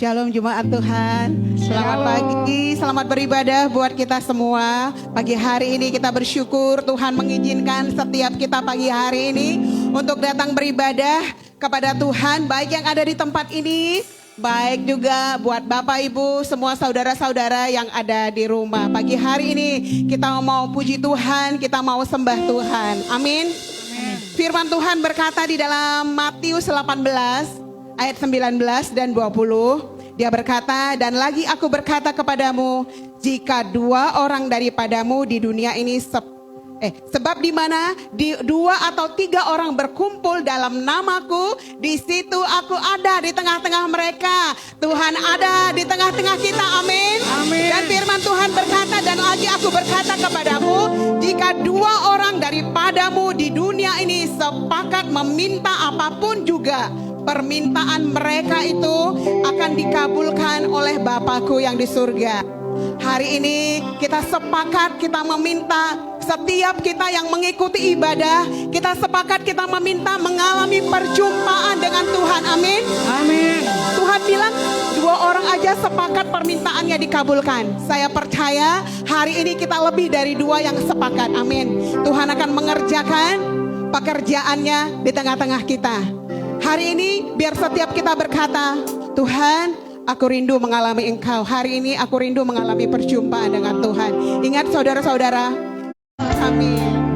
Shalom jemaat Tuhan. Selamat pagi, selamat beribadah buat kita semua. Pagi hari ini kita bersyukur Tuhan mengizinkan setiap kita pagi hari ini untuk datang beribadah kepada Tuhan. Baik yang ada di tempat ini, baik juga buat Bapak Ibu, semua saudara-saudara yang ada di rumah. Pagi hari ini kita mau puji Tuhan, kita mau sembah Tuhan. Amin. Firman Tuhan berkata di dalam Matius 18 ayat 19 dan 20, dia berkata, dan lagi aku berkata kepadamu, jika dua orang daripadamu di dunia ini sebab di mana dua atau tiga orang berkumpul dalam namaku, di situ aku ada di tengah-tengah mereka. Tuhan ada di tengah-tengah kita, amin. Dan firman Tuhan berkata, dan lagi aku berkata kepadamu, jika dua orang daripadamu di dunia ini sepakat meminta apapun juga, permintaan mereka itu akan dikabulkan oleh Bapakku yang di surga. Hari ini kita sepakat, kita meminta, setiap kita yang mengikuti ibadah, kita sepakat, kita meminta mengalami perjumpaan dengan Tuhan, amin. Amin. Tuhan bilang dua orang aja sepakat permintaannya dikabulkan. Saya percaya hari ini kita lebih dari dua yang sepakat, amin. Tuhan akan mengerjakan pekerjaannya di tengah-tengah kita. Hari ini biar setiap kita berkata, Tuhan, aku rindu mengalami Engkau. Hari ini aku rindu mengalami perjumpaan dengan Tuhan. Ingat saudara-saudara, amin.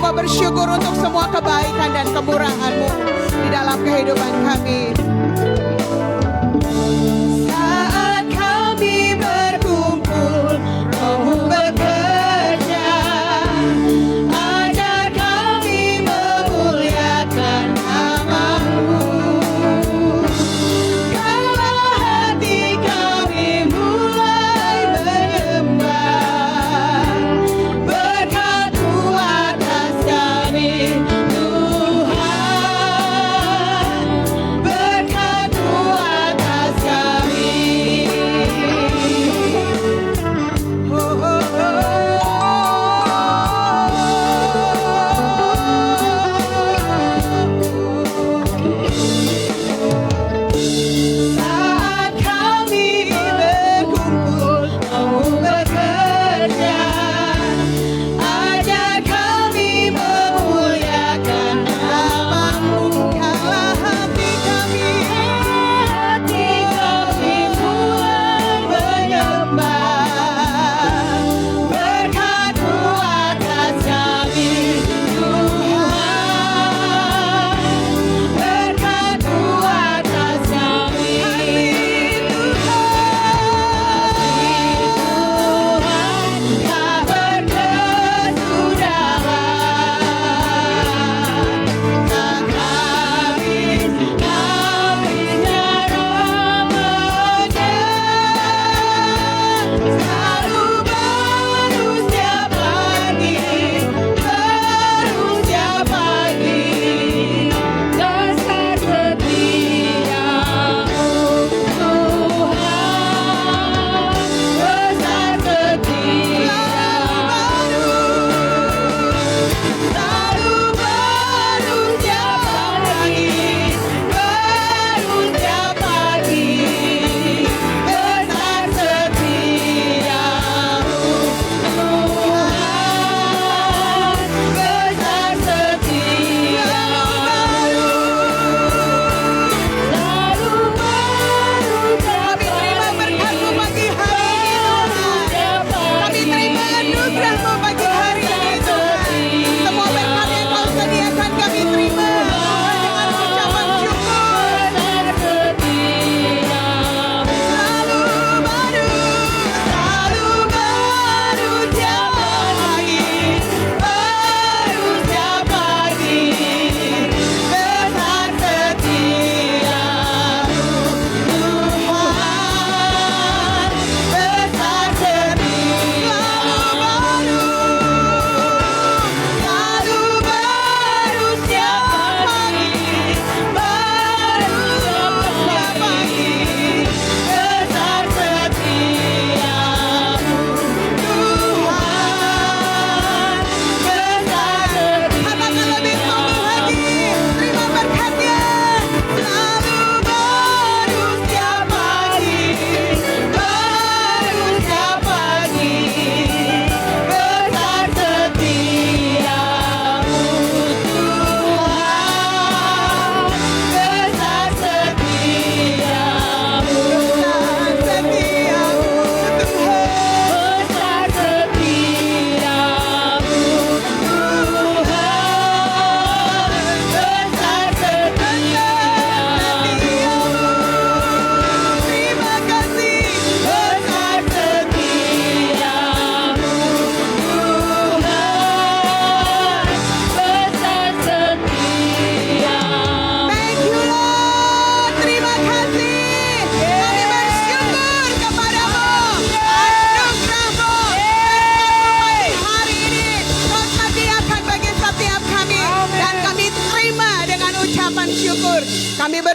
Bersyukur untuk semua kebaikan dan kemurahan-Mu di dalam kehidupan kami. Saat kami berkumpul, Roh-Mu bekerja, ajar kami memuliakan nama-Mu. Kalau hati kami mulai menyembah, berkat-Mu atas kami, Tuhan, berkat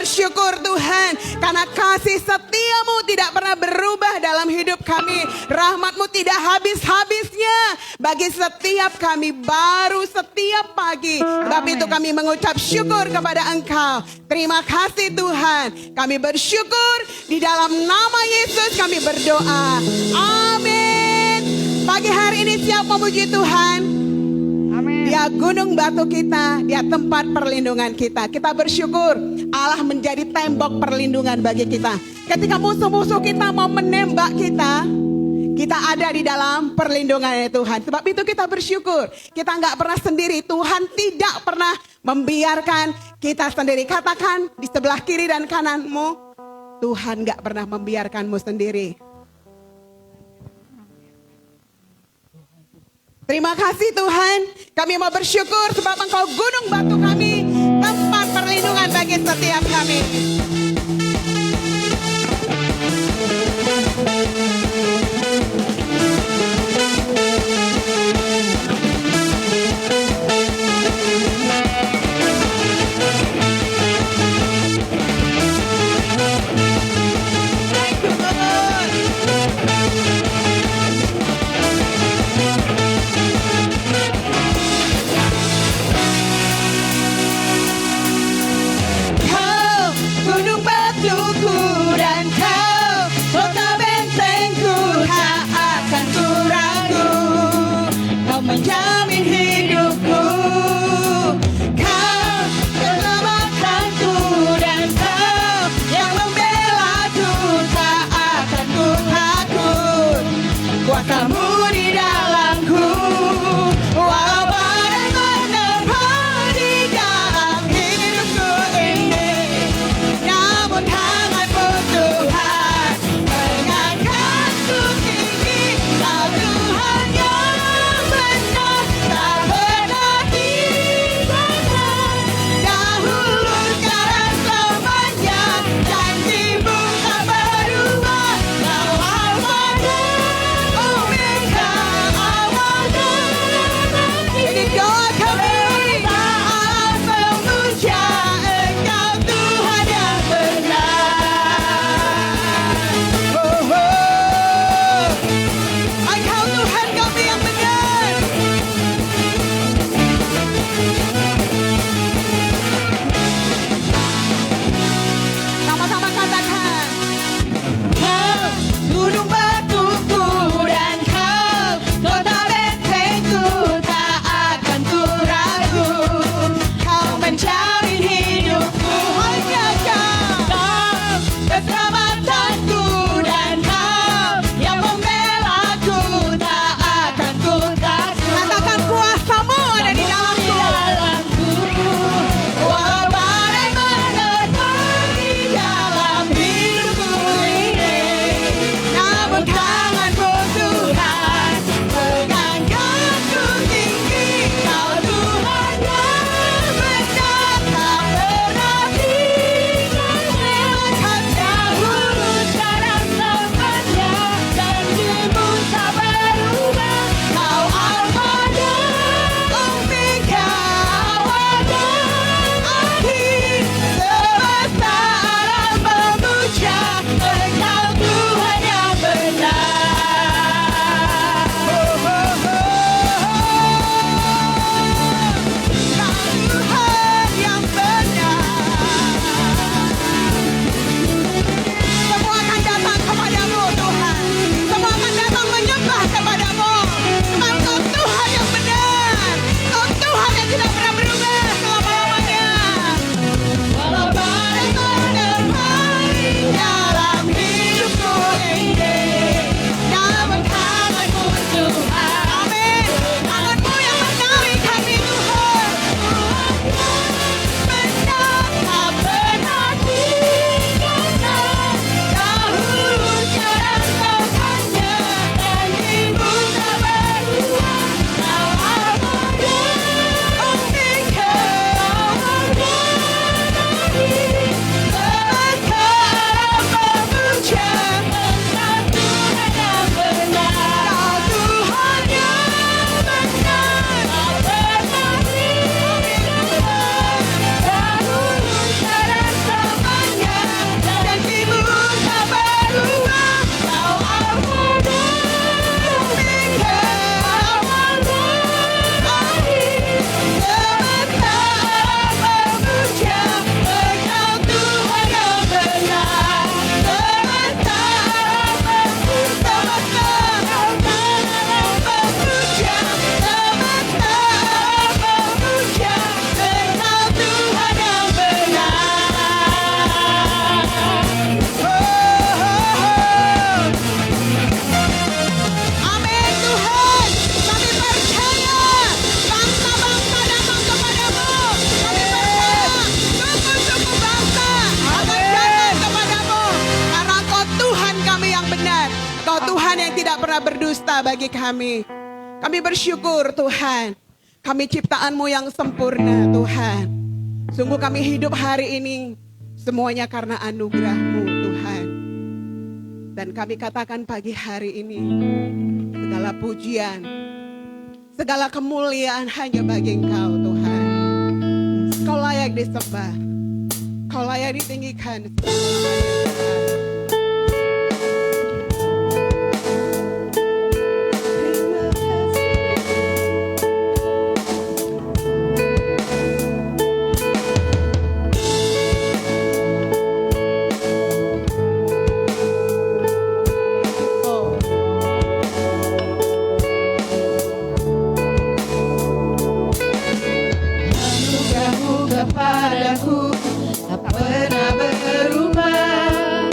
bersyukur Tuhan, karena kasih setiamu tidak pernah berubah dalam hidup kami. Rahmatmu tidak habis-habisnya bagi setiap kami, baru setiap pagi. Sebab itu kami mengucap syukur kepada Engkau. Terima kasih Tuhan. Kami bersyukur di dalam nama Yesus kami berdoa. Amin. Pagi hari ini siap memuji Tuhan. Dia gunung batu kita, dia tempat perlindungan kita. Kita bersyukur Allah menjadi tembok perlindungan bagi kita. Ketika musuh-musuh kita mau menembak kita, kita ada di dalam perlindungan Tuhan. Sebab itu kita bersyukur. Kita nggak pernah sendiri. Tuhan tidak pernah membiarkan kita sendiri. Katakan di sebelah kiri dan kananmu, Tuhan nggak pernah membiarkanmu sendiri. Terima kasih Tuhan, kami mau bersyukur sebab Engkau gunung batu kami, tempat perlindungan bagi setiap kami. Gunung Kau Tuhan yang tidak pernah berdusta bagi kami. Kami bersyukur Tuhan. Kami ciptaan-Mu yang sempurna Tuhan. Sungguh kami hidup hari ini semuanya karena anugerah-Mu Tuhan. Dan kami katakan pagi hari ini, segala pujian, segala kemuliaan hanya bagi Engkau Tuhan. Kau layak disembah, Kau layak ditinggikan selama-lamanya Tuhan. Padaku tak pernah berubah,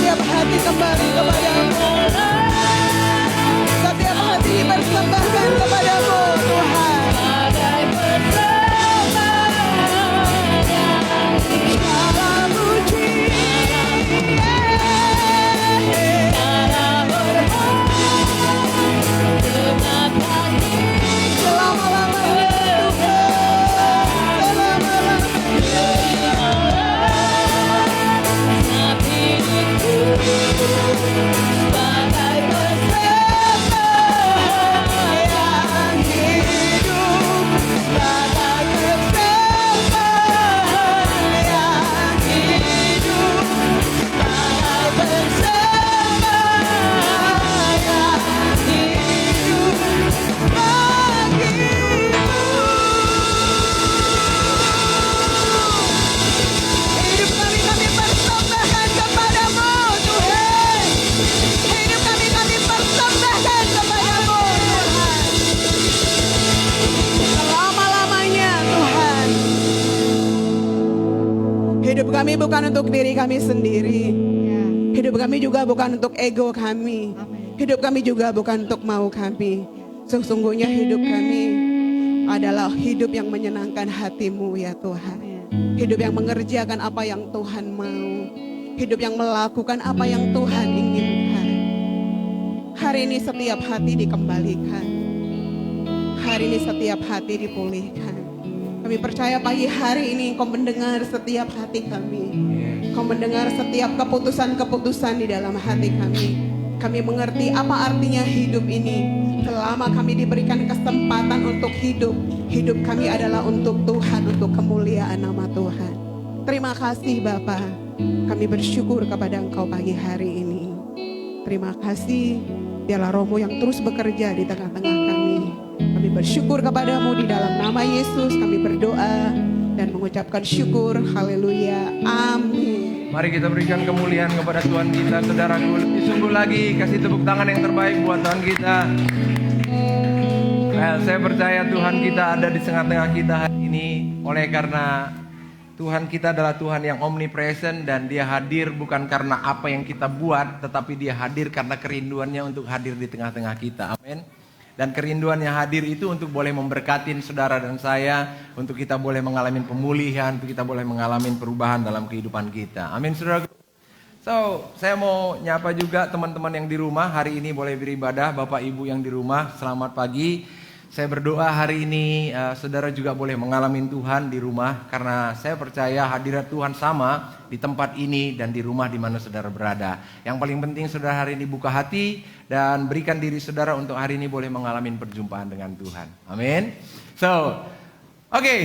setiap hati kembali kepadamu. Setiap hati dipersembahkan kepadamu Tuhan. Segala puji, selama-lamanya Tuhan, sebagai persembahyan hidup, sebagai persembahyan hidup, sebagai persembahyan hidup bagimu. Hidup kami persembahkan kepadamu Tuhan. Hidup kami persembahkan kepadamu Tuhan. Selama-lamanya Tuhan. Hidup kami bukan untuk diri kami sendiri. Hidup kami juga bukan untuk ego kami. Hidup kami juga bukan untuk mau kami. Sesungguhnya hidup kami adalah hidup yang menyenangkan hatimu ya Tuhan. Hidup yang mengerjakan apa yang Tuhan mau. Hidup yang melakukan apa yang Tuhan inginkan. Hari ini setiap hati dikembalikan. Hari ini setiap hati dipulihkan. Kami percaya pagi hari ini Engkau mendengar setiap hati kami. Engkau mendengar setiap keputusan-keputusan di dalam hati kami. Kami mengerti apa artinya hidup ini. Selama kami diberikan kesempatan untuk hidup, hidup kami adalah untuk Tuhan, untuk kemuliaan nama Tuhan. Terima kasih Bapa. Kami bersyukur kepada Engkau pagi hari ini. Terima kasih, biarlah Roh-Mu yang terus bekerja di tengah-tengah kami. Kami bersyukur kepadamu di dalam nama Yesus. Kami berdoa dan mengucapkan syukur. Haleluya. Amin. Mari kita berikan kemuliaan kepada Tuhan kita, saudaraku. Lebih sungguh lagi, kasih tepuk tangan yang terbaik buat Tuhan kita. Saya percaya Tuhan kita ada di tengah-tengah kita hari ini. Oleh karena Tuhan kita adalah Tuhan yang omnipresent dan Dia hadir bukan karena apa yang kita buat, tetapi Dia hadir karena kerinduannya untuk hadir di tengah-tengah kita. Amin. Dan kerinduannya hadir itu untuk boleh memberkatin saudara dan saya, untuk kita boleh mengalami pemulihan, untuk kita boleh mengalami perubahan dalam kehidupan kita. Amin, saudara. So, saya mau nyapa juga teman-teman yang di rumah hari ini boleh beribadah. Bapak Ibu yang di rumah, selamat pagi. Saya berdoa hari ini saudara juga boleh mengalami Tuhan di rumah, karena saya percaya hadirat Tuhan sama di tempat ini dan di rumah di mana saudara berada. Yang paling penting saudara hari ini buka hati dan berikan diri saudara untuk hari ini boleh mengalami perjumpaan dengan Tuhan. Amin. So, oke.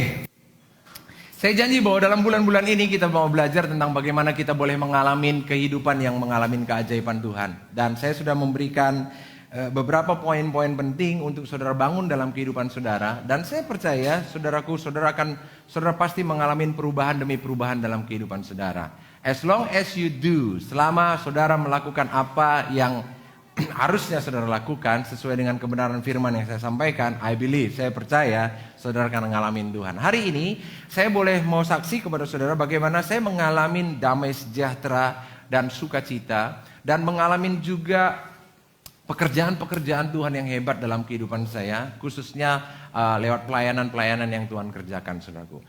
Saya janji bahwa dalam bulan-bulan ini kita mau belajar tentang bagaimana kita boleh mengalami kehidupan yang mengalami keajaiban Tuhan. Dan saya sudah memberikan beberapa poin-poin penting untuk saudara bangun dalam kehidupan saudara. Dan saya percaya saudaraku, saudara pasti mengalami perubahan demi perubahan dalam kehidupan saudara. As long as you do, selama saudara melakukan apa yang harusnya saudara lakukan sesuai dengan kebenaran firman yang saya sampaikan, I believe, saya percaya saudara akan ngalamin Tuhan. Hari ini saya boleh mau saksi kepada saudara bagaimana saya mengalami damai sejahtera dan sukacita, dan mengalami juga pekerjaan-pekerjaan Tuhan yang hebat dalam kehidupan saya, khususnya lewat pelayanan-pelayanan yang Tuhan kerjakan, saudaraku.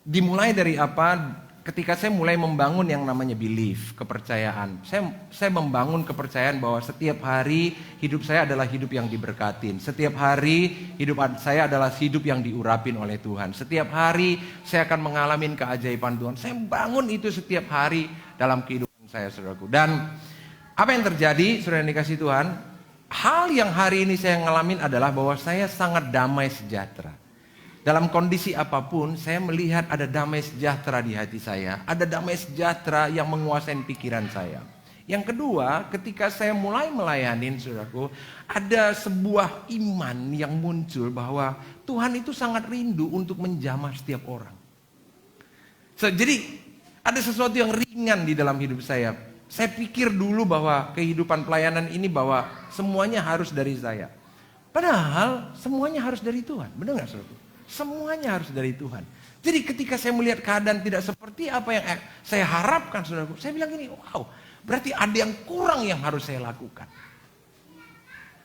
Dimulai dari apa? Ketika saya mulai membangun yang namanya belief, kepercayaan. Saya membangun kepercayaan bahwa setiap hari hidup saya adalah hidup yang diberkatin. Setiap hari hidup saya adalah hidup yang diurapin oleh Tuhan. Setiap hari saya akan mengalami keajaiban Tuhan. Saya bangun itu setiap hari dalam kehidupan saya, saudaraku. Dan apa yang terjadi, saudara yang dikasih Tuhan? Hal yang hari ini saya ngalamin adalah bahwa saya sangat damai sejahtera. Dalam kondisi apapun, saya melihat ada damai sejahtera di hati saya. Ada damai sejahtera yang menguasai pikiran saya. Yang kedua, ketika saya mulai melayani, saudaraku, ada sebuah iman yang muncul bahwa Tuhan itu sangat rindu untuk menjamah setiap orang. Jadi, ada sesuatu yang ringan di dalam hidup saya. Saya pikir dulu bahwa kehidupan pelayanan ini bahwa semuanya harus dari saya. Padahal semuanya harus dari Tuhan. Benar nggak, saudaraku? Semuanya harus dari Tuhan. Jadi ketika saya melihat keadaan tidak seperti apa yang saya harapkan, saudaraku, saya bilang gini, wow, Berarti ada yang kurang yang harus saya lakukan.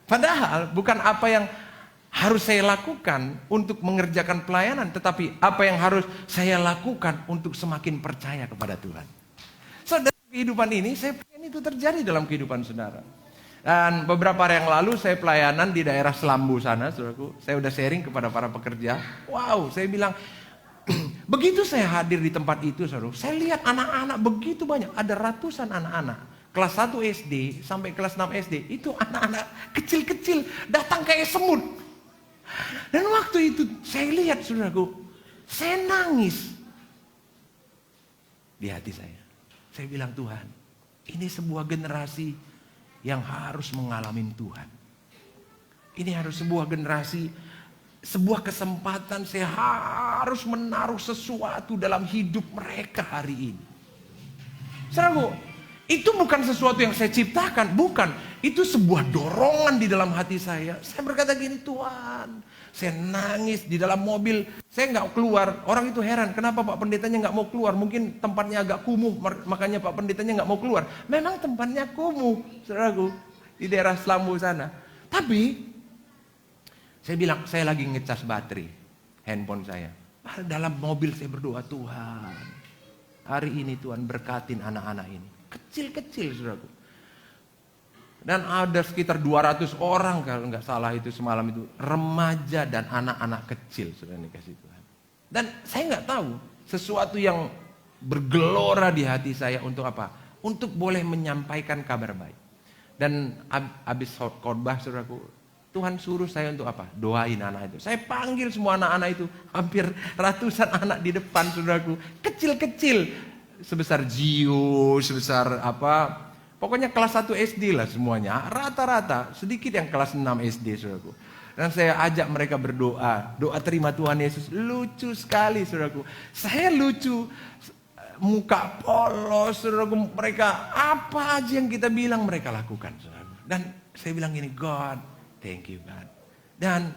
Padahal bukan apa yang harus saya lakukan untuk mengerjakan pelayanan, tetapi apa yang harus saya lakukan untuk semakin percaya kepada Tuhan. Dalam kehidupan ini, saya pengen itu terjadi dalam kehidupan saudara. Dan beberapa hari yang lalu saya pelayanan di daerah Selambu sana, saudaraku. Saya udah sharing kepada para pekerja. Wow, saya bilang, begitu saya hadir di tempat itu, saudara, saya lihat anak-anak begitu banyak. Ada ratusan anak-anak. Kelas 1 SD sampai kelas 6 SD, itu anak-anak kecil-kecil datang kayak semut. Dan waktu itu saya lihat, saudaraku, saya nangis di hati saya. Saya bilang, Tuhan, ini sebuah generasi yang harus mengalami Tuhan. Ini harus sebuah generasi, sebuah kesempatan saya harus menaruh sesuatu dalam hidup mereka hari ini. Saudaraku, itu bukan sesuatu yang saya ciptakan, bukan. Itu sebuah dorongan di dalam hati saya. Saya berkata gini, Tuhan, saya nangis di dalam mobil. Saya nggak keluar. Orang itu heran, kenapa Pak Pendetanya nggak mau keluar? Mungkin tempatnya agak kumuh, makanya Pak Pendetanya nggak mau keluar. Memang tempatnya kumuh, saudaraku, di daerah Selambu sana. Tapi saya bilang, saya lagi ngecas baterai handphone saya. Dalam mobil saya berdoa, Tuhan, hari ini Tuhan berkatin anak-anak ini. Kecil-kecil, saudaraku. Dan ada sekitar 200 orang kalau nggak salah itu semalam itu. Remaja dan anak-anak kecil, saudara dikasih Tuhan. Dan saya nggak tahu sesuatu yang bergelora di hati saya untuk apa? Untuk boleh menyampaikan kabar baik. Dan habis khotbah, saudaraku, Tuhan suruh saya untuk apa? Doain anak itu. Saya panggil semua anak-anak itu. Hampir ratusan anak di depan, saudaraku. Kecil-kecil. Sebesar Gio, sebesar apa? Pokoknya kelas 1 SD lah semuanya. Rata-rata. Sedikit yang kelas 6 SD, saudaraku. Dan saya ajak mereka berdoa. Doa terima Tuhan Yesus. Lucu sekali, saudaraku. Saya lucu. Muka polos, saudaraku. Mereka, apa aja yang kita bilang mereka lakukan, saudaraku. Dan saya bilang gini, God, thank you God. Dan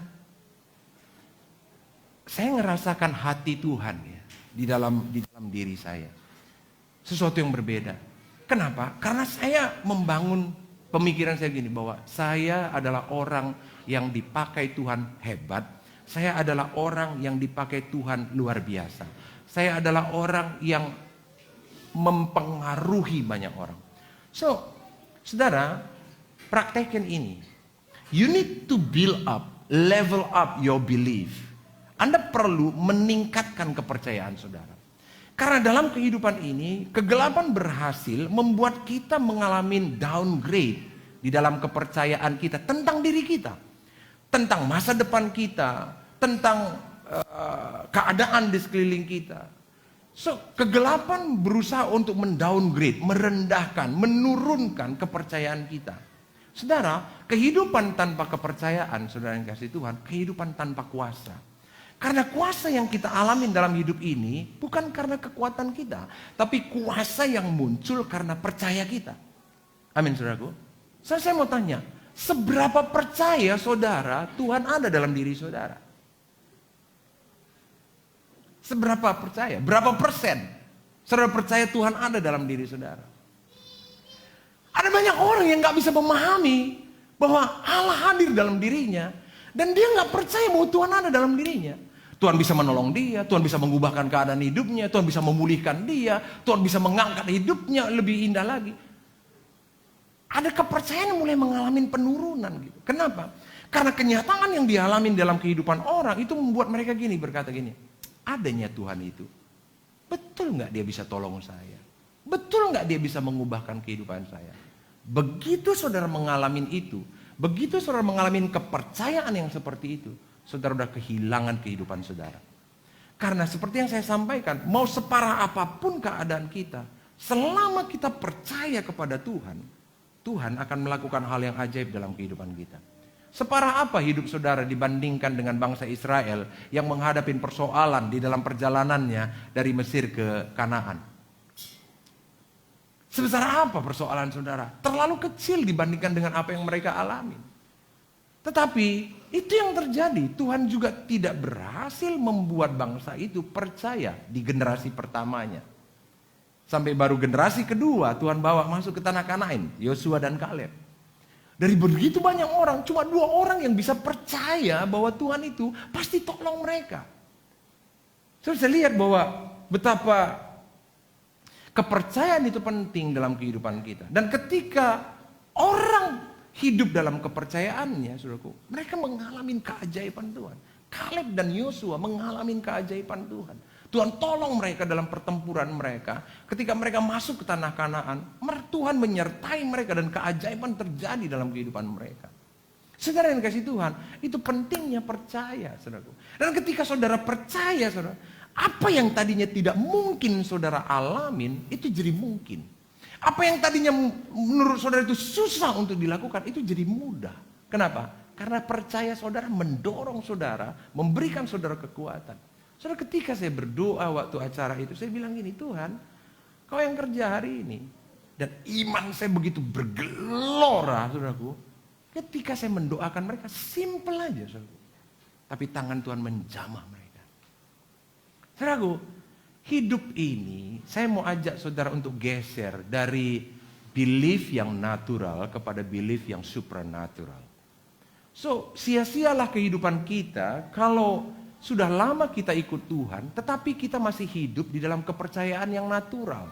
saya ngerasakan hati Tuhan ya, di dalam diri saya. Sesuatu yang berbeda. Kenapa? Karena saya membangun pemikiran saya gini, bahwa saya adalah orang yang dipakai Tuhan hebat. Saya adalah orang yang dipakai Tuhan luar biasa. Saya adalah orang yang mempengaruhi banyak orang. So, saudara, praktekkan ini. You need to build up, level up your belief. Anda perlu meningkatkan kepercayaan saudara. Karena dalam kehidupan ini, kegelapan berhasil membuat kita mengalami downgrade di dalam kepercayaan kita tentang diri kita, tentang masa depan kita, tentang keadaan di sekeliling kita. So, kegelapan berusaha untuk mendowngrade, merendahkan, menurunkan kepercayaan kita. Saudara, kehidupan tanpa kepercayaan, saudara yang kasih Tuhan, kehidupan tanpa kuasa. Karena kuasa yang kita alami dalam hidup ini bukan karena kekuatan kita, tapi kuasa yang muncul karena percaya kita. Amin, saudaraku. Saya mau tanya, seberapa percaya saudara Tuhan ada dalam diri saudara? Seberapa percaya? Berapa persen saudara percaya Tuhan ada dalam diri saudara? Ada banyak orang yang gak bisa memahami bahwa Allah hadir dalam dirinya, dan dia gak percaya bahwa Tuhan ada dalam dirinya. Tuhan bisa menolong dia, Tuhan bisa mengubahkan keadaan hidupnya, Tuhan bisa memulihkan dia, Tuhan bisa mengangkat hidupnya lebih indah lagi. Ada kepercayaan yang mulai mengalami penurunan gitu. Kenapa? Karena kenyataan yang dialami dalam kehidupan orang itu membuat mereka gini, berkata gini, adanya Tuhan itu, betul nggak dia bisa tolong saya? Betul nggak dia bisa mengubahkan kehidupan saya? Begitu saudara mengalami itu, begitu saudara mengalami kepercayaan yang seperti itu, saudara sudah kehilangan kehidupan saudara. Karena seperti yang saya sampaikan, mau separah apapun keadaan kita, selama kita percaya kepada Tuhan, Tuhan akan melakukan hal yang ajaib dalam kehidupan kita. Separah apa hidup saudara dibandingkan dengan bangsa Israel yang menghadapi persoalan di dalam perjalanannya dari Mesir ke Kanaan? Sebesar apa persoalan saudara? Terlalu kecil dibandingkan dengan apa yang mereka alami. Tetapi itu yang terjadi. Tuhan juga tidak berhasil membuat bangsa itu percaya di generasi pertamanya. Sampai baru generasi kedua Tuhan bawa masuk ke tanah Kanaan, Yosua dan Kaleb. Dari begitu banyak orang, cuma 2 orang yang bisa percaya bahwa Tuhan itu pasti tolong mereka. Saya lihat bahwa betapa kepercayaan itu penting dalam kehidupan kita. Dan ketika orang hidup dalam kepercayaannya, saudaraku, mereka mengalami keajaiban Tuhan. Kaleb dan Yosua mengalami keajaiban Tuhan. Tuhan tolong mereka dalam pertempuran mereka. Ketika mereka masuk ke tanah Kanaan, Tuhan menyertai mereka dan keajaiban terjadi dalam kehidupan mereka. Saudara yang kasih Tuhan, itu pentingnya percaya, saudaraku. Dan ketika saudara percaya, saudara, apa yang tadinya tidak mungkin saudara alamin, itu jadi mungkin. Apa yang tadinya menurut saudara itu susah untuk dilakukan, itu jadi mudah. Kenapa? Karena percaya saudara mendorong saudara, memberikan saudara kekuatan. Saudara, ketika saya berdoa waktu acara itu, saya bilang gini, Tuhan, Kau yang kerja hari ini. Dan iman saya begitu bergelora, saudaraku. Ketika saya mendoakan mereka, simple aja, saudaraku. Tapi tangan Tuhan menjamah mereka. Saudaraku, hidup ini, saya mau ajak saudara untuk geser dari belief yang natural kepada belief yang supranatural. So, sia-sialah kehidupan kita kalau sudah lama kita ikut Tuhan, tetapi kita masih hidup di dalam kepercayaan yang natural.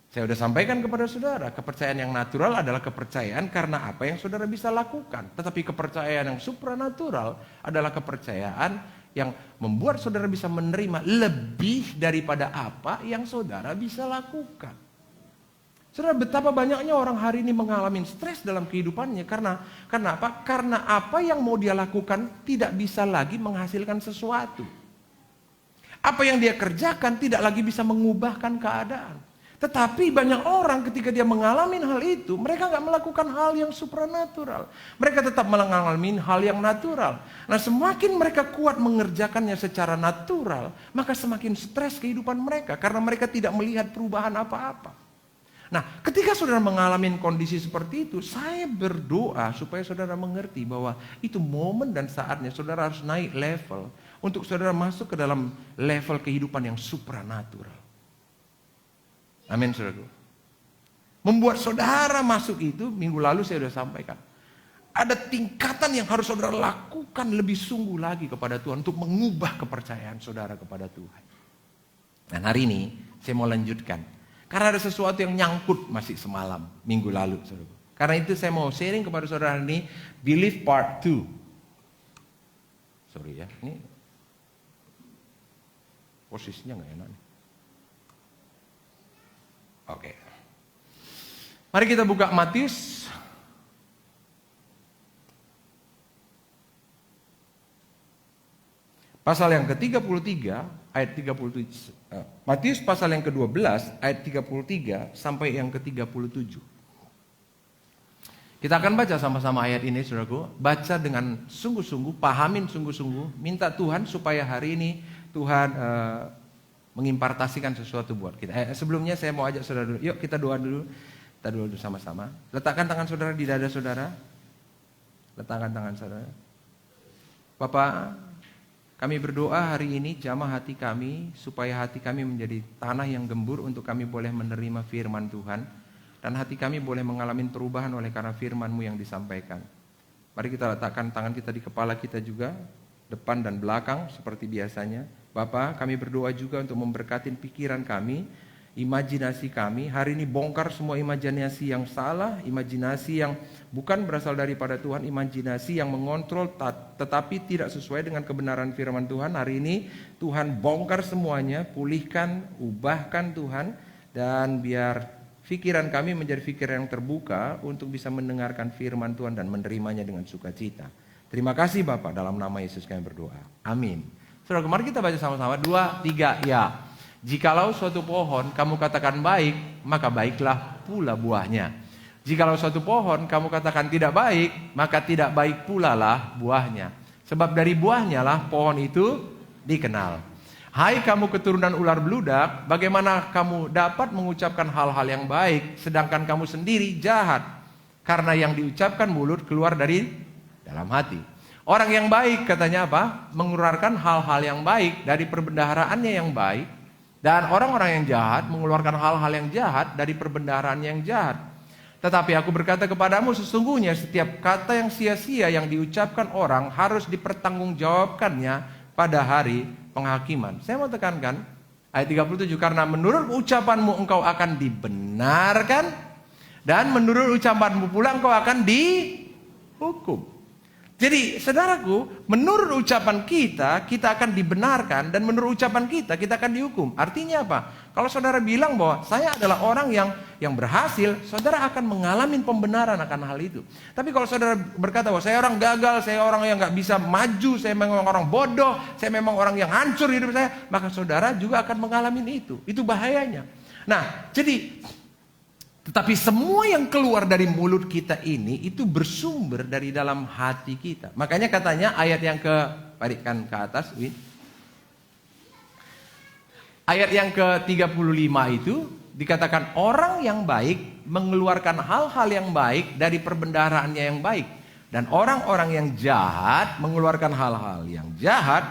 Saya sudah sampaikan kepada saudara, kepercayaan yang natural adalah kepercayaan karena apa yang saudara bisa lakukan. Tetapi kepercayaan yang supranatural adalah kepercayaan yang membuat saudara bisa menerima lebih daripada apa yang saudara bisa lakukan. Saudara, betapa banyaknya orang hari ini mengalami stres dalam kehidupannya karena apa? Karena apa yang mau dia lakukan tidak bisa lagi menghasilkan sesuatu. Apa yang dia kerjakan tidak lagi bisa mengubahkan keadaan. Tetapi banyak orang ketika dia mengalami hal itu, mereka nggak melakukan hal yang supranatural. Mereka tetap mengalami hal yang natural. Nah, semakin mereka kuat mengerjakannya secara natural, maka semakin stres kehidupan mereka karena mereka tidak melihat perubahan apa-apa. Nah, ketika saudara mengalami kondisi seperti itu, saya berdoa supaya saudara mengerti bahwa itu momen dan saatnya saudara harus naik level untuk saudara masuk ke dalam level kehidupan yang supranatural. Amin, saudara. Membuat saudara masuk itu, minggu lalu saya sudah sampaikan. Ada tingkatan yang harus saudara lakukan lebih sungguh lagi kepada Tuhan untuk mengubah kepercayaan saudara kepada Tuhan. Dan hari ini saya mau lanjutkan. Karena ada sesuatu yang nyangkut masih semalam, minggu lalu, saudara. Karena itu saya mau sharing kepada saudara ini, belief part 2. Sorry ya, ini posisinya nggak enak nih. Oke. Mari kita buka Matius. Pasal yang ke-33 ayat 37. Matius pasal yang ke-12 ayat 33 sampai yang ke-37. Kita akan baca sama-sama ayat ini, saudaraku. Baca dengan sungguh-sungguh, pahamin sungguh-sungguh. Minta Tuhan supaya hari ini Tuhan mengimpartasikan sesuatu buat kita. Sebelumnya saya mau ajak saudara dulu. Yuk kita doa dulu. Kita doa dulu sama-sama. Letakkan tangan saudara di dada saudara. Letakkan tangan saudara. Bapak, kami berdoa hari ini jamah hati kami supaya hati kami menjadi tanah yang gembur untuk kami boleh menerima firman Tuhan. Dan hati kami boleh mengalami perubahan oleh karena firman-Mu yang disampaikan. Mari kita letakkan tangan kita di kepala kita juga, depan dan belakang seperti biasanya. Bapa, kami berdoa juga untuk memberkati pikiran kami, imajinasi kami. Hari ini bongkar semua imajinasi yang salah, imajinasi yang bukan berasal daripada Tuhan, imajinasi yang mengontrol tetapi tidak sesuai dengan kebenaran firman Tuhan. Hari ini Tuhan bongkar semuanya, pulihkan, ubahkan Tuhan, dan biar pikiran kami menjadi pikiran yang terbuka untuk bisa mendengarkan firman Tuhan dan menerimanya dengan sukacita. Terima kasih Bapak, dalam nama Yesus kami berdoa. Amin. Saudara, mari kita baca sama-sama. 2, 3, ya. Jikalau suatu pohon kamu katakan baik, maka baiklah pula buahnya. Jikalau suatu pohon kamu katakan tidak baik, maka tidak baik pula lah buahnya. Sebab dari buahnya lah pohon itu dikenal. Hai kamu keturunan ular beludak, bagaimana kamu dapat mengucapkan hal-hal yang baik, sedangkan kamu sendiri jahat? Karena yang diucapkan mulut keluar dari dalam hati. Orang yang baik katanya apa? Mengeluarkan hal-hal yang baik dari perbendaharaannya yang baik. Dan orang-orang yang jahat mengeluarkan hal-hal yang jahat dari perbendaharaan yang jahat. Tetapi aku berkata kepadamu, sesungguhnya setiap kata yang sia-sia yang diucapkan orang harus dipertanggungjawabkannya pada hari penghakiman. Saya mau tekankan ayat 37, karena menurut ucapanmu engkau akan dibenarkan, dan menurut ucapanmu pula engkau akan dihukum. Jadi saudaraku, menurut ucapan kita, kita akan dibenarkan, dan menurut ucapan kita, kita akan dihukum. Artinya apa? Kalau saudara bilang bahwa saya adalah orang yang berhasil, saudara akan mengalami pembenaran akan hal itu. Tapi kalau saudara berkata bahwa saya orang gagal, saya orang yang gak bisa maju, saya memang orang bodoh, saya memang orang yang hancur hidup saya, maka saudara juga akan mengalami itu. Itu bahayanya. Nah, jadi tetapi semua yang keluar dari mulut kita ini itu bersumber dari dalam hati kita. Makanya katanya ayat yang balikan ke atas, Win. Ayat yang ke-35 itu dikatakan orang yang baik mengeluarkan hal-hal yang baik dari perbendaharaannya yang baik. Dan orang-orang yang jahat mengeluarkan hal-hal yang jahat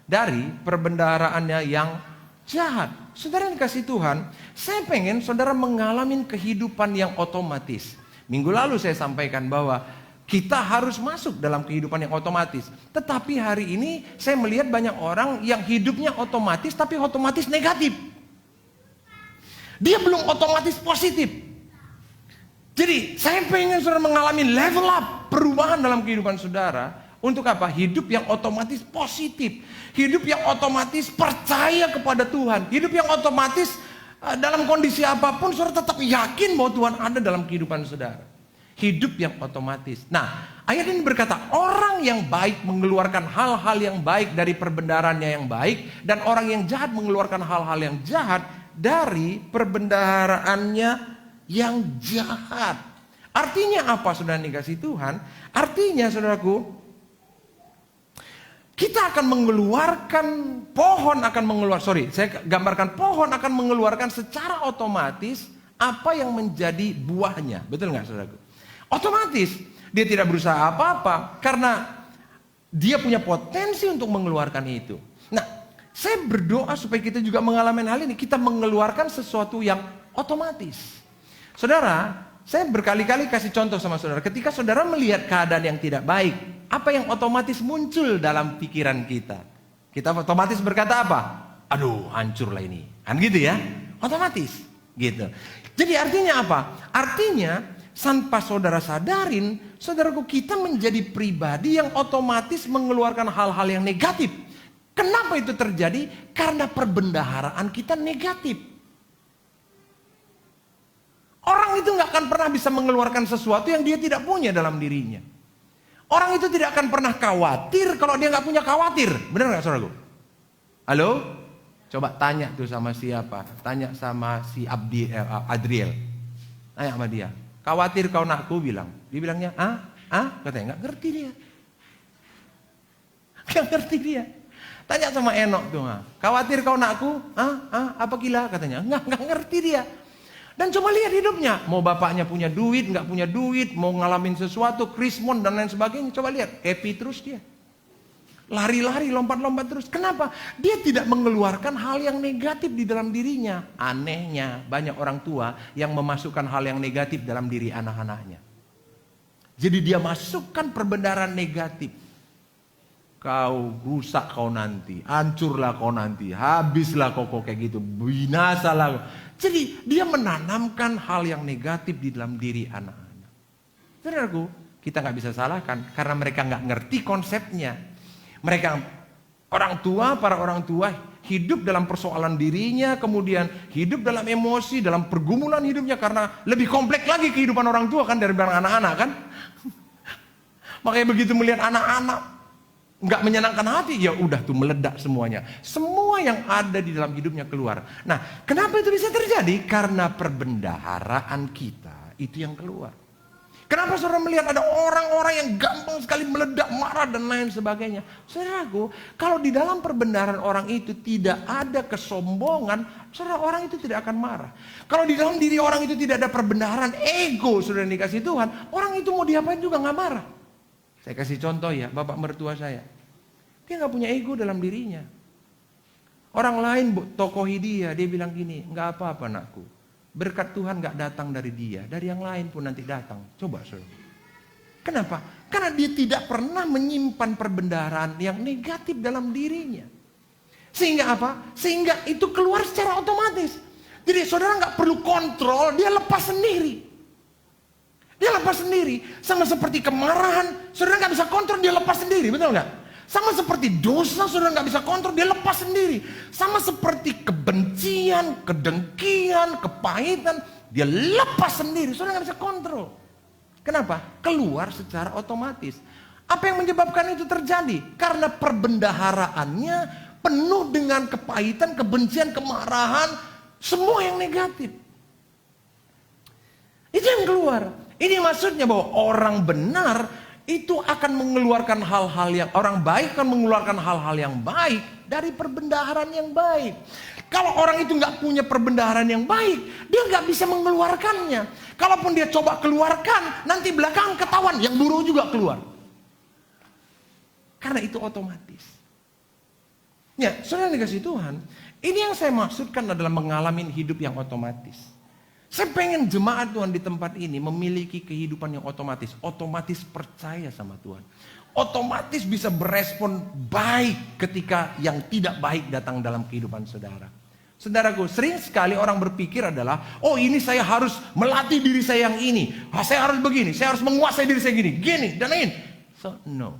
dari perbendaharaannya yang jahat. Saudara yang dikasih Tuhan, saya pengen saudara mengalami kehidupan yang otomatis. Minggu lalu saya sampaikan bahwa kita harus masuk dalam kehidupan yang otomatis. Tetapi hari ini saya melihat banyak orang yang hidupnya otomatis tapi otomatis negatif. Dia belum otomatis positif. Jadi saya pengen saudara mengalami level up, perubahan dalam kehidupan saudara. Untuk apa? Hidup yang otomatis positif. Hidup yang otomatis percaya kepada Tuhan. Hidup yang otomatis dalam kondisi apapun saudara tetap yakin bahwa Tuhan ada dalam kehidupan saudara. Hidup yang otomatis. Nah, ayat ini berkata orang yang baik mengeluarkan hal-hal yang baik dari perbendaharaannya yang baik, dan orang yang jahat mengeluarkan hal-hal yang jahat dari perbendaharaannya yang jahat. Artinya apa saudara dikasih Tuhan? Artinya saudaraku, kita akan mengeluarkan pohon saya gambarkan pohon akan mengeluarkan secara otomatis apa yang menjadi buahnya. Betul nggak saudaraku? Otomatis dia tidak berusaha apa-apa karena dia punya potensi untuk mengeluarkan itu. Nah, saya berdoa supaya kita juga mengalami hal ini. Kita mengeluarkan sesuatu yang otomatis. Saudara, saya berkali-kali kasih contoh sama saudara. Ketika saudara melihat keadaan yang tidak baik, apa yang otomatis muncul dalam pikiran kita? Kita otomatis berkata apa? Aduh, hancurlah ini. Kan gitu ya? Otomatis. Gitu. Jadi artinya apa? Artinya, tanpa saudara sadarin, saudaraku, kita menjadi pribadi yang otomatis mengeluarkan hal-hal yang negatif. Kenapa itu terjadi? Karena perbendaharaan kita negatif. Orang itu gak akan pernah bisa mengeluarkan sesuatu yang dia tidak punya dalam dirinya. Orang itu tidak akan pernah khawatir kalau dia gak punya khawatir. Benar gak saudaraku? Halo? Coba tanya tuh sama siapa? Tanya sama si Adriel. Tanya sama dia. Khawatir kau nakku bilang. Dia bilangnya, katanya gak ngerti dia. Gak ngerti dia. Tanya sama Enok tuh. Khawatir kau nakku? Apa gila? Katanya. Gak ngerti dia. Dan coba lihat hidupnya. Mau bapaknya punya duit, nggak punya duit, mau ngalamin sesuatu, krismon dan lain sebagainya. Coba lihat, happy terus dia. Lari-lari, lompat-lompat terus. Kenapa? Dia tidak mengeluarkan hal yang negatif di dalam dirinya. Anehnya, banyak orang tua yang memasukkan hal yang negatif dalam diri anak-anaknya. Jadi dia masukkan perbendaharaan negatif. Kau rusak kau nanti, hancurlah kau nanti, habislah kau kayak gitu, binasalah. Jadi dia menanamkan hal yang negatif di dalam diri anak-anak. Saudaraku, kita nggak bisa salahkan karena mereka nggak ngerti konsepnya. Mereka para orang tua hidup dalam persoalan dirinya, kemudian hidup dalam emosi, dalam pergumulan hidupnya karena lebih kompleks lagi kehidupan orang tua kan daripada anak-anak kan. Makanya begitu melihat anak-anak nggak menyenangkan hati, ya udah tuh meledak semuanya. Semua yang ada di dalam hidupnya keluar. Nah, kenapa itu bisa terjadi? Karena perbendaharaan kita itu yang keluar. Kenapa saudara melihat ada orang-orang yang gampang sekali meledak, marah dan lain sebagainya? Saudaraku, kalau di dalam perbendaharaan orang itu tidak ada kesombongan, saudara, orang itu tidak akan marah. Kalau di dalam diri orang itu tidak ada perbendaharaan ego, saudara dikasih Tuhan, orang itu mau diapain juga nggak marah. Saya kasih contoh ya, bapak mertua saya. Dia nggak punya ego dalam dirinya. Orang lain tokohi dia bilang gini, nggak apa-apa anakku. Berkat Tuhan nggak datang dari dia, dari yang lain pun nanti datang. Coba saudara. Kenapa? Karena dia tidak pernah menyimpan perbendaharaan yang negatif dalam dirinya. Sehingga apa? Sehingga itu keluar secara otomatis. Jadi saudara nggak perlu kontrol, dia lepas sendiri. Dia lepas sendiri. Sama seperti kemarahan, saudara nggak bisa kontrol, dia lepas sendiri, betul nggak? Sama seperti dosa, saudara nggak bisa kontrol, dia lepas sendiri. Sama seperti kebencian, kedengkian, kepahitan, dia lepas sendiri, saudara nggak bisa kontrol. Kenapa? Keluar secara otomatis. Apa yang menyebabkan itu terjadi? Karena perbendaharaannya penuh dengan kepahitan, kebencian, kemarahan, semua yang negatif. Itu yang keluar. Ini maksudnya bahwa orang benar itu akan mengeluarkan hal-hal yang, orang baik akan mengeluarkan hal-hal yang baik dari perbendaharaan yang baik. Kalau orang itu nggak punya perbendaharaan yang baik, dia nggak bisa mengeluarkannya. Kalaupun dia coba keluarkan, nanti belakang ketahuan yang buruk juga keluar. Karena itu otomatis. Ya, saudara dikasih Tuhan, ini yang saya maksudkan adalah mengalami hidup yang otomatis. Saya pengen jemaat Tuhan di tempat ini memiliki kehidupan yang otomatis. Otomatis percaya sama Tuhan. Otomatis bisa berespon baik ketika yang tidak baik datang dalam kehidupan saudara. Saudaraku, sering sekali orang berpikir adalah, oh ini saya harus melatih diri saya yang ini. Saya harus begini, saya harus menguasai diri saya gini, dan lain. So, no.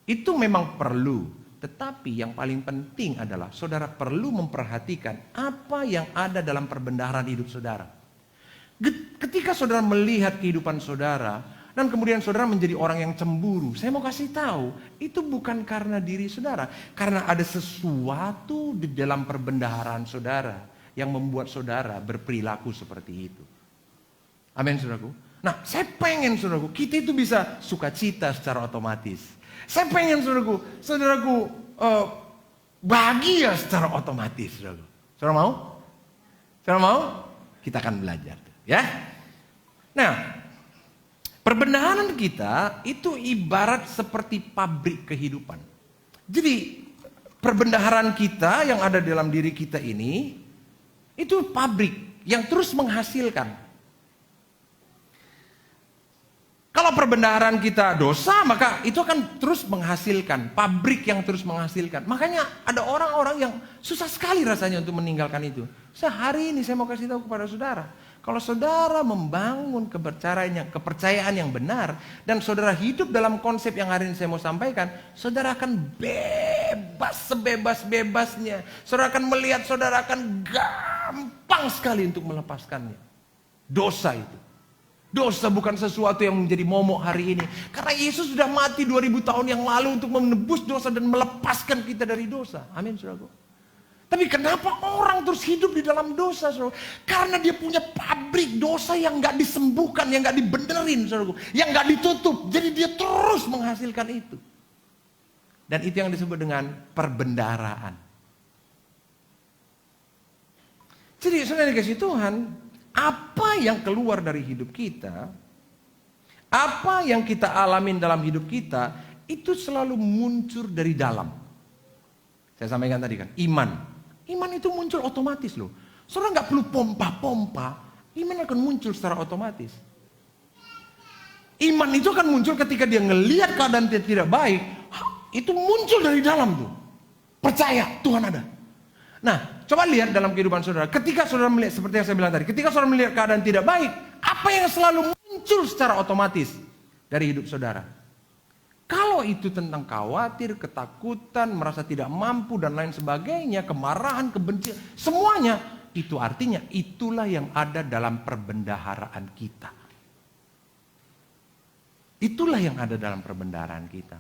Itu memang perlu. Tetapi yang paling penting adalah saudara perlu memperhatikan apa yang ada dalam perbendaharaan hidup saudara. Ketika saudara melihat kehidupan saudara dan kemudian saudara menjadi orang yang cemburu, saya mau kasih tahu, itu bukan karena diri saudara, karena ada sesuatu di dalam perbendaharaan saudara yang membuat saudara berperilaku seperti itu. Amin, saudaraku. Nah, saya pengen saudaraku, kita itu bisa sukacita secara otomatis. Saya pengen saudaraku bahagia secara otomatis, saudaraku. Saudara mau? Saudara mau? Kita akan belajar. Ya, nah perbendaharaan kita itu ibarat seperti pabrik kehidupan. Jadi perbendaharaan kita yang ada dalam diri kita ini itu pabrik yang terus menghasilkan. Kalau perbendaharaan kita dosa, maka itu akan terus menghasilkan, pabrik yang terus menghasilkan. Makanya ada orang-orang yang susah sekali rasanya untuk meninggalkan itu. Sehari ini saya mau kasih tahu kepada saudara, kalau saudara membangun kepercayaan yang benar dan saudara hidup dalam konsep yang hari ini saya mau sampaikan, saudara akan bebas sebebas-bebasnya. Saudara akan melihat, saudara akan gampang sekali untuk melepaskannya. Dosa itu. Dosa bukan sesuatu yang menjadi momok hari ini. Karena Yesus sudah mati 2000 tahun yang lalu untuk menebus dosa dan melepaskan kita dari dosa. Amin, saudaraku. Tapi kenapa orang terus hidup di dalam dosa, saudara? Karena dia punya pabrik dosa yang gak disembuhkan, yang gak dibenerin, saudaraku. Yang gak ditutup. Jadi dia terus menghasilkan itu. Dan itu yang disebut dengan perbendaharaan. Jadi saudara dikasih Tuhan, apa yang keluar dari hidup kita, apa yang kita alamin dalam hidup kita, itu selalu muncul dari dalam. Saya sampaikan tadi kan, iman. Iman itu muncul otomatis loh. Saudara nggak perlu pompa-pompa, iman akan muncul secara otomatis. Iman itu akan muncul ketika dia ngelihat keadaan dia tidak baik, itu muncul dari dalam tuh. Percaya Tuhan ada. Nah, coba lihat dalam kehidupan saudara. Ketika saudara melihat, seperti yang saya bilang tadi, ketika saudara melihat keadaan tidak baik, apa yang selalu muncul secara otomatis dari hidup saudara? Kalau itu tentang khawatir, ketakutan, merasa tidak mampu dan lain sebagainya, kemarahan, kebencian, semuanya, itu artinya itulah yang ada dalam perbendaharaan kita. Itulah yang ada dalam perbendaharaan kita.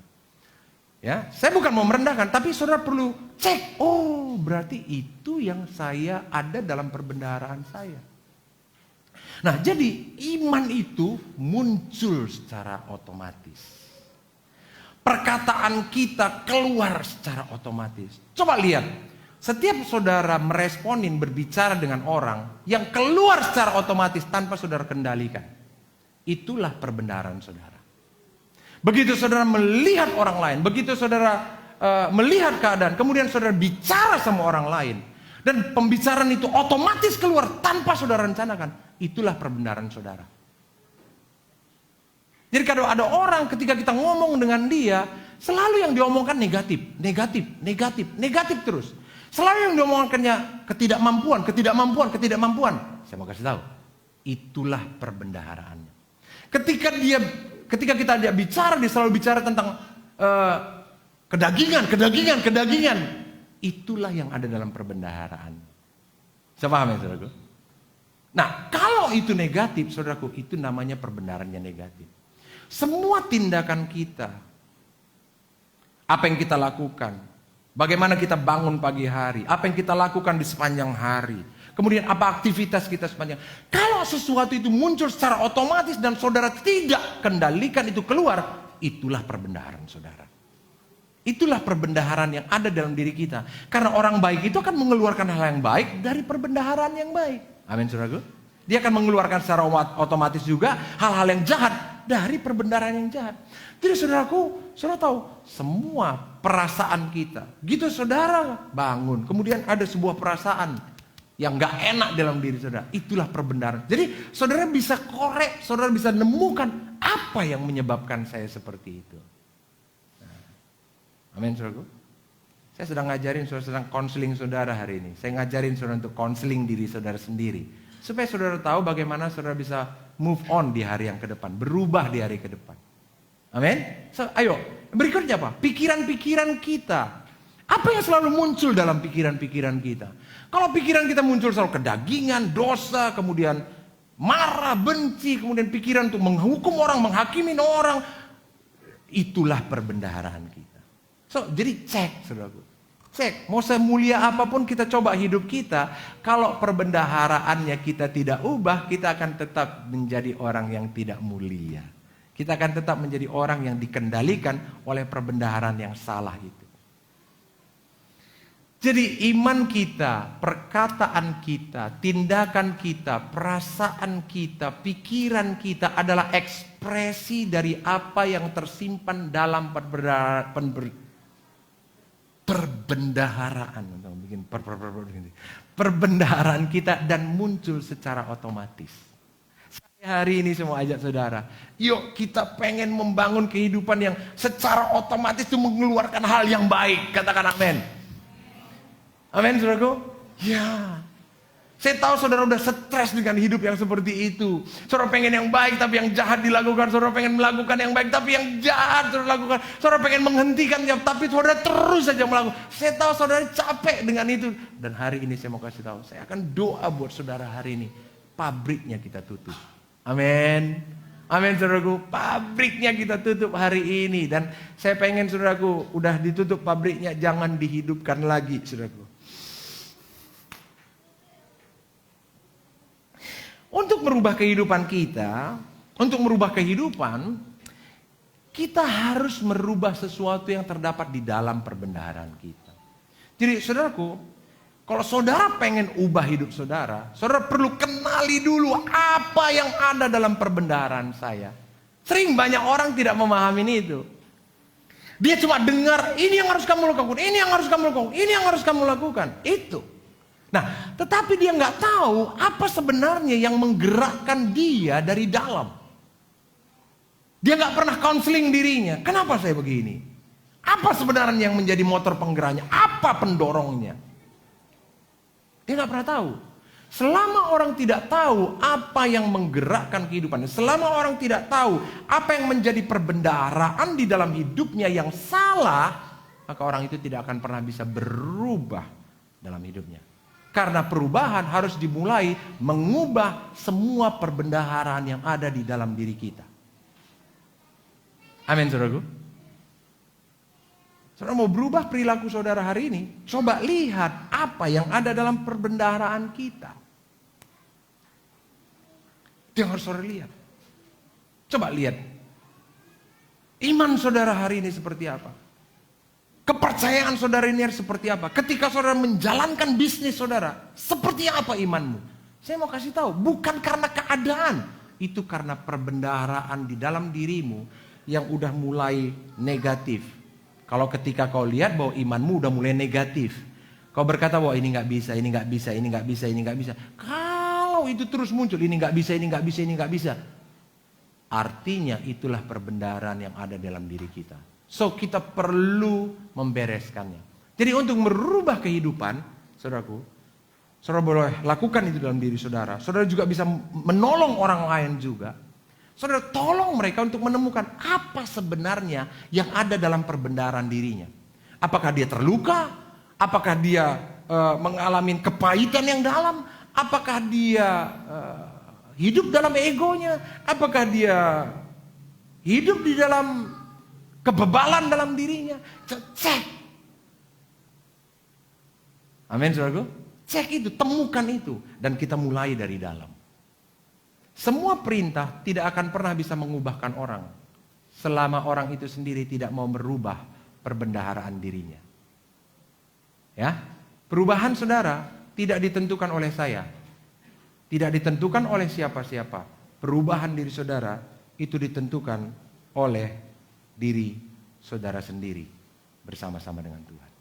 Ya, saya bukan mau merendahkan, tapi saudara perlu cek. Oh, berarti itu yang saya ada dalam perbendaharaan saya. Nah, jadi iman itu muncul secara otomatis. Perkataan kita keluar secara otomatis. Coba lihat, setiap saudara meresponin berbicara dengan orang yang keluar secara otomatis tanpa saudara kendalikan. Itulah perbendaharaan saudara. Begitu saudara melihat orang lain, begitu saudara melihat keadaan, kemudian saudara bicara sama orang lain, dan pembicaraan itu otomatis keluar tanpa saudara rencanakan, itulah perbendaharaan saudara. Jadi kalau ada orang ketika kita ngomong dengan dia, selalu yang diomongkan negatif, negatif, negatif, negatif terus. Selalu yang diomongkannya ketidakmampuan, ketidakmampuan, ketidakmampuan. Saya mau kasih tahu, itulah perbendaharaannya. Ketika kita dia bicara, dia selalu bicara tentang kedagingan, kedagingan, kedagingan. Itulah yang ada dalam perbendaharaan. Saya paham ya saudaraku? Nah, kalau itu negatif, saudaraku, itu namanya perbendaharaan yang negatif. Semua tindakan kita, apa yang kita lakukan, bagaimana kita bangun pagi hari, apa yang kita lakukan di sepanjang hari, kemudian apa aktivitas kita sepanjang. Kalau sesuatu itu muncul secara otomatis dan saudara tidak kendalikan itu keluar, itulah perbendaharaan saudara. Itulah perbendaharaan yang ada dalam diri kita. Karena orang baik itu akan mengeluarkan hal yang baik dari perbendaharaan yang baik. Amin saudaraku. Dia akan mengeluarkan secara otomatis juga hal-hal yang jahat dari perbendaharaan yang jahat. Jadi saudaraku, saudara tahu semua perasaan kita. Gitu saudara bangun, kemudian ada sebuah perasaan yang gak enak dalam diri saudara. Itulah perbendaharaan. Jadi saudara bisa korek, saudara bisa nemukan apa yang menyebabkan saya seperti itu. Nah, amin saudaraku. Saya sedang ngajarin saudara, sedang konseling saudara hari ini. Saya ngajarin saudara untuk konseling diri saudara sendiri. Supaya saudara tahu bagaimana saudara bisa move on di hari yang ke depan. Berubah di hari ke depan. Amin. Ayo, berikutnya apa? Pikiran-pikiran kita. Apa yang selalu muncul dalam pikiran-pikiran kita? Kalau pikiran kita muncul selalu kedagingan, dosa, kemudian marah, benci, kemudian pikiran untuk menghukum orang, menghakimi orang. Itulah perbendaharaan kita. Jadi cek saudaraku. Cek, mau semulia apapun kita coba hidup kita, kalau perbendaharaannya kita tidak ubah, kita akan tetap menjadi orang yang tidak mulia. Kita akan tetap menjadi orang yang dikendalikan oleh perbendaharaan yang salah itu. Jadi iman kita, perkataan kita, tindakan kita, perasaan kita, pikiran kita adalah ekspresi dari apa yang tersimpan dalam perbendaharaan, perbendaharaan kita dan muncul secara otomatis. Saya hari ini semua ajak saudara, yuk kita pengen membangun kehidupan yang secara otomatis itu mengeluarkan hal yang baik. Katakan amin. Amin saudaraku. Ya. Saya tahu saudara udah stres dengan hidup yang seperti itu. Saudara pengen yang baik tapi yang jahat dilakukan. Saudara pengen melakukan yang baik tapi yang jahat saudara lakukan. Saudara pengen menghentikan tapi saudara terus saja melakukan. Saya tahu saudara capek dengan itu. Dan hari ini saya mau kasih tahu, saya akan doa buat saudara hari ini. Pabriknya kita tutup. Amin. Amin saudaraku. Pabriknya kita tutup hari ini. Dan saya pengen saudaraku, udah ditutup pabriknya, jangan dihidupkan lagi saudaraku. Untuk merubah kehidupan kita, kita harus merubah sesuatu yang terdapat di dalam perbendaharaan kita. Jadi saudaraku, kalau saudara pengen ubah hidup saudara, saudara perlu kenali dulu apa yang ada dalam perbendaharaan saya. Sering banyak orang tidak memahami itu. Dia cuma dengar, ini yang harus kamu lakukan, ini yang harus kamu lakukan, ini yang harus kamu lakukan. Itu. Nah, tetapi dia nggak tahu apa sebenarnya yang menggerakkan dia dari dalam. Dia nggak pernah konseling dirinya. Kenapa saya begini? Apa sebenarnya yang menjadi motor penggeraknya? Apa pendorongnya? Dia nggak pernah tahu. Selama orang tidak tahu apa yang menggerakkan kehidupannya, selama orang tidak tahu apa yang menjadi perbendaharaan di dalam hidupnya yang salah, maka orang itu tidak akan pernah bisa berubah dalam hidupnya. Karena perubahan harus dimulai mengubah semua perbendaharaan yang ada di dalam diri kita. Amin saudaraku. Saudara mau berubah perilaku saudara hari ini, coba lihat apa yang ada dalam perbendaharaan kita. Itu yang harus saudara lihat. Coba lihat. Iman saudara hari ini seperti apa? Kepercayaan saudara ini harus seperti apa? Ketika saudara menjalankan bisnis saudara, seperti apa imanmu? Saya mau kasih tahu, bukan karena keadaan. Itu karena perbendaharaan di dalam dirimu yang udah mulai negatif. Kalau ketika kau lihat bahwa imanmu udah mulai negatif, kau berkata bahwa ini nggak bisa, ini nggak bisa, ini nggak bisa, ini nggak bisa. Kalau itu terus muncul, ini nggak bisa, ini nggak bisa, ini nggak bisa. Artinya itulah perbendaharaan yang ada dalam diri kita. So kita perlu membereskannya. Jadi untuk merubah kehidupan, saudaraku, saudara boleh lakukan itu dalam diri saudara. Saudara juga bisa menolong orang lain juga. Saudara tolong mereka untuk menemukan apa sebenarnya yang ada dalam perbendaharaan dirinya. Apakah dia terluka? Apakah dia mengalami kepahitan yang dalam? Apakah dia hidup dalam egonya? Apakah dia hidup di dalam kebebalan dalam dirinya? Cek. Amin, saudaraku. Cek itu, temukan itu. Dan kita mulai dari dalam. Semua perintah tidak akan pernah bisa mengubahkan orang selama orang itu sendiri tidak mau merubah perbendaharaan dirinya. Ya, perubahan saudara tidak ditentukan oleh saya, tidak ditentukan oleh siapa-siapa. Perubahan diri saudara itu ditentukan oleh diri saudara sendiri bersama-sama dengan Tuhan.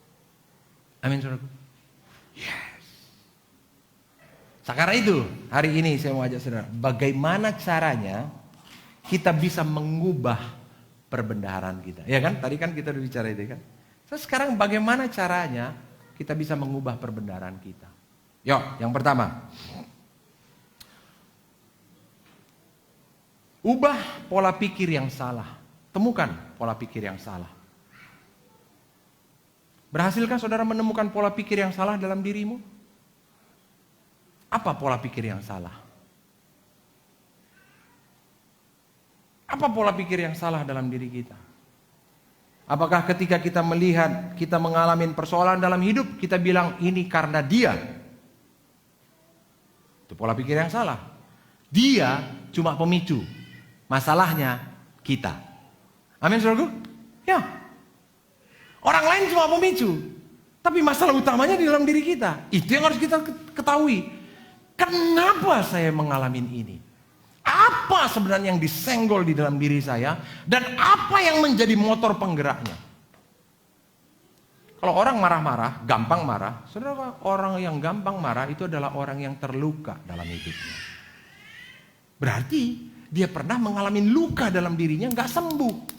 Amin, saudaraku. Yes. Sekarang itu, hari ini saya mau ajak saudara, bagaimana caranya kita bisa mengubah perbendaharaan kita. Ya kan, tadi kan kita udah bicara itu kan. Terus sekarang bagaimana caranya kita bisa mengubah perbendaharaan kita. Yuk, yang pertama. Ubah pola pikir yang salah. Temukan pola pikir yang salah. Berhasilkah saudara menemukan pola pikir yang salah dalam dirimu? Apa pola pikir yang salah? Apa pola pikir yang salah dalam diri kita? Apakah ketika kita melihat, kita mengalami persoalan dalam hidup, kita bilang ini karena dia? Itu pola pikir yang salah. Dia cuma pemicu. Masalahnya kita. Amin, saudaraku? Ya. Orang lain cuma pemicu. Tapi masalah utamanya di dalam diri kita. Itu yang harus kita ketahui. Kenapa saya mengalami ini? Apa sebenarnya yang disenggol di dalam diri saya? Dan apa yang menjadi motor penggeraknya? Kalau orang marah-marah, gampang marah. Saudara, orang yang gampang marah itu adalah orang yang terluka dalam hidupnya. Berarti dia pernah mengalami luka dalam dirinya, nggak sembuh.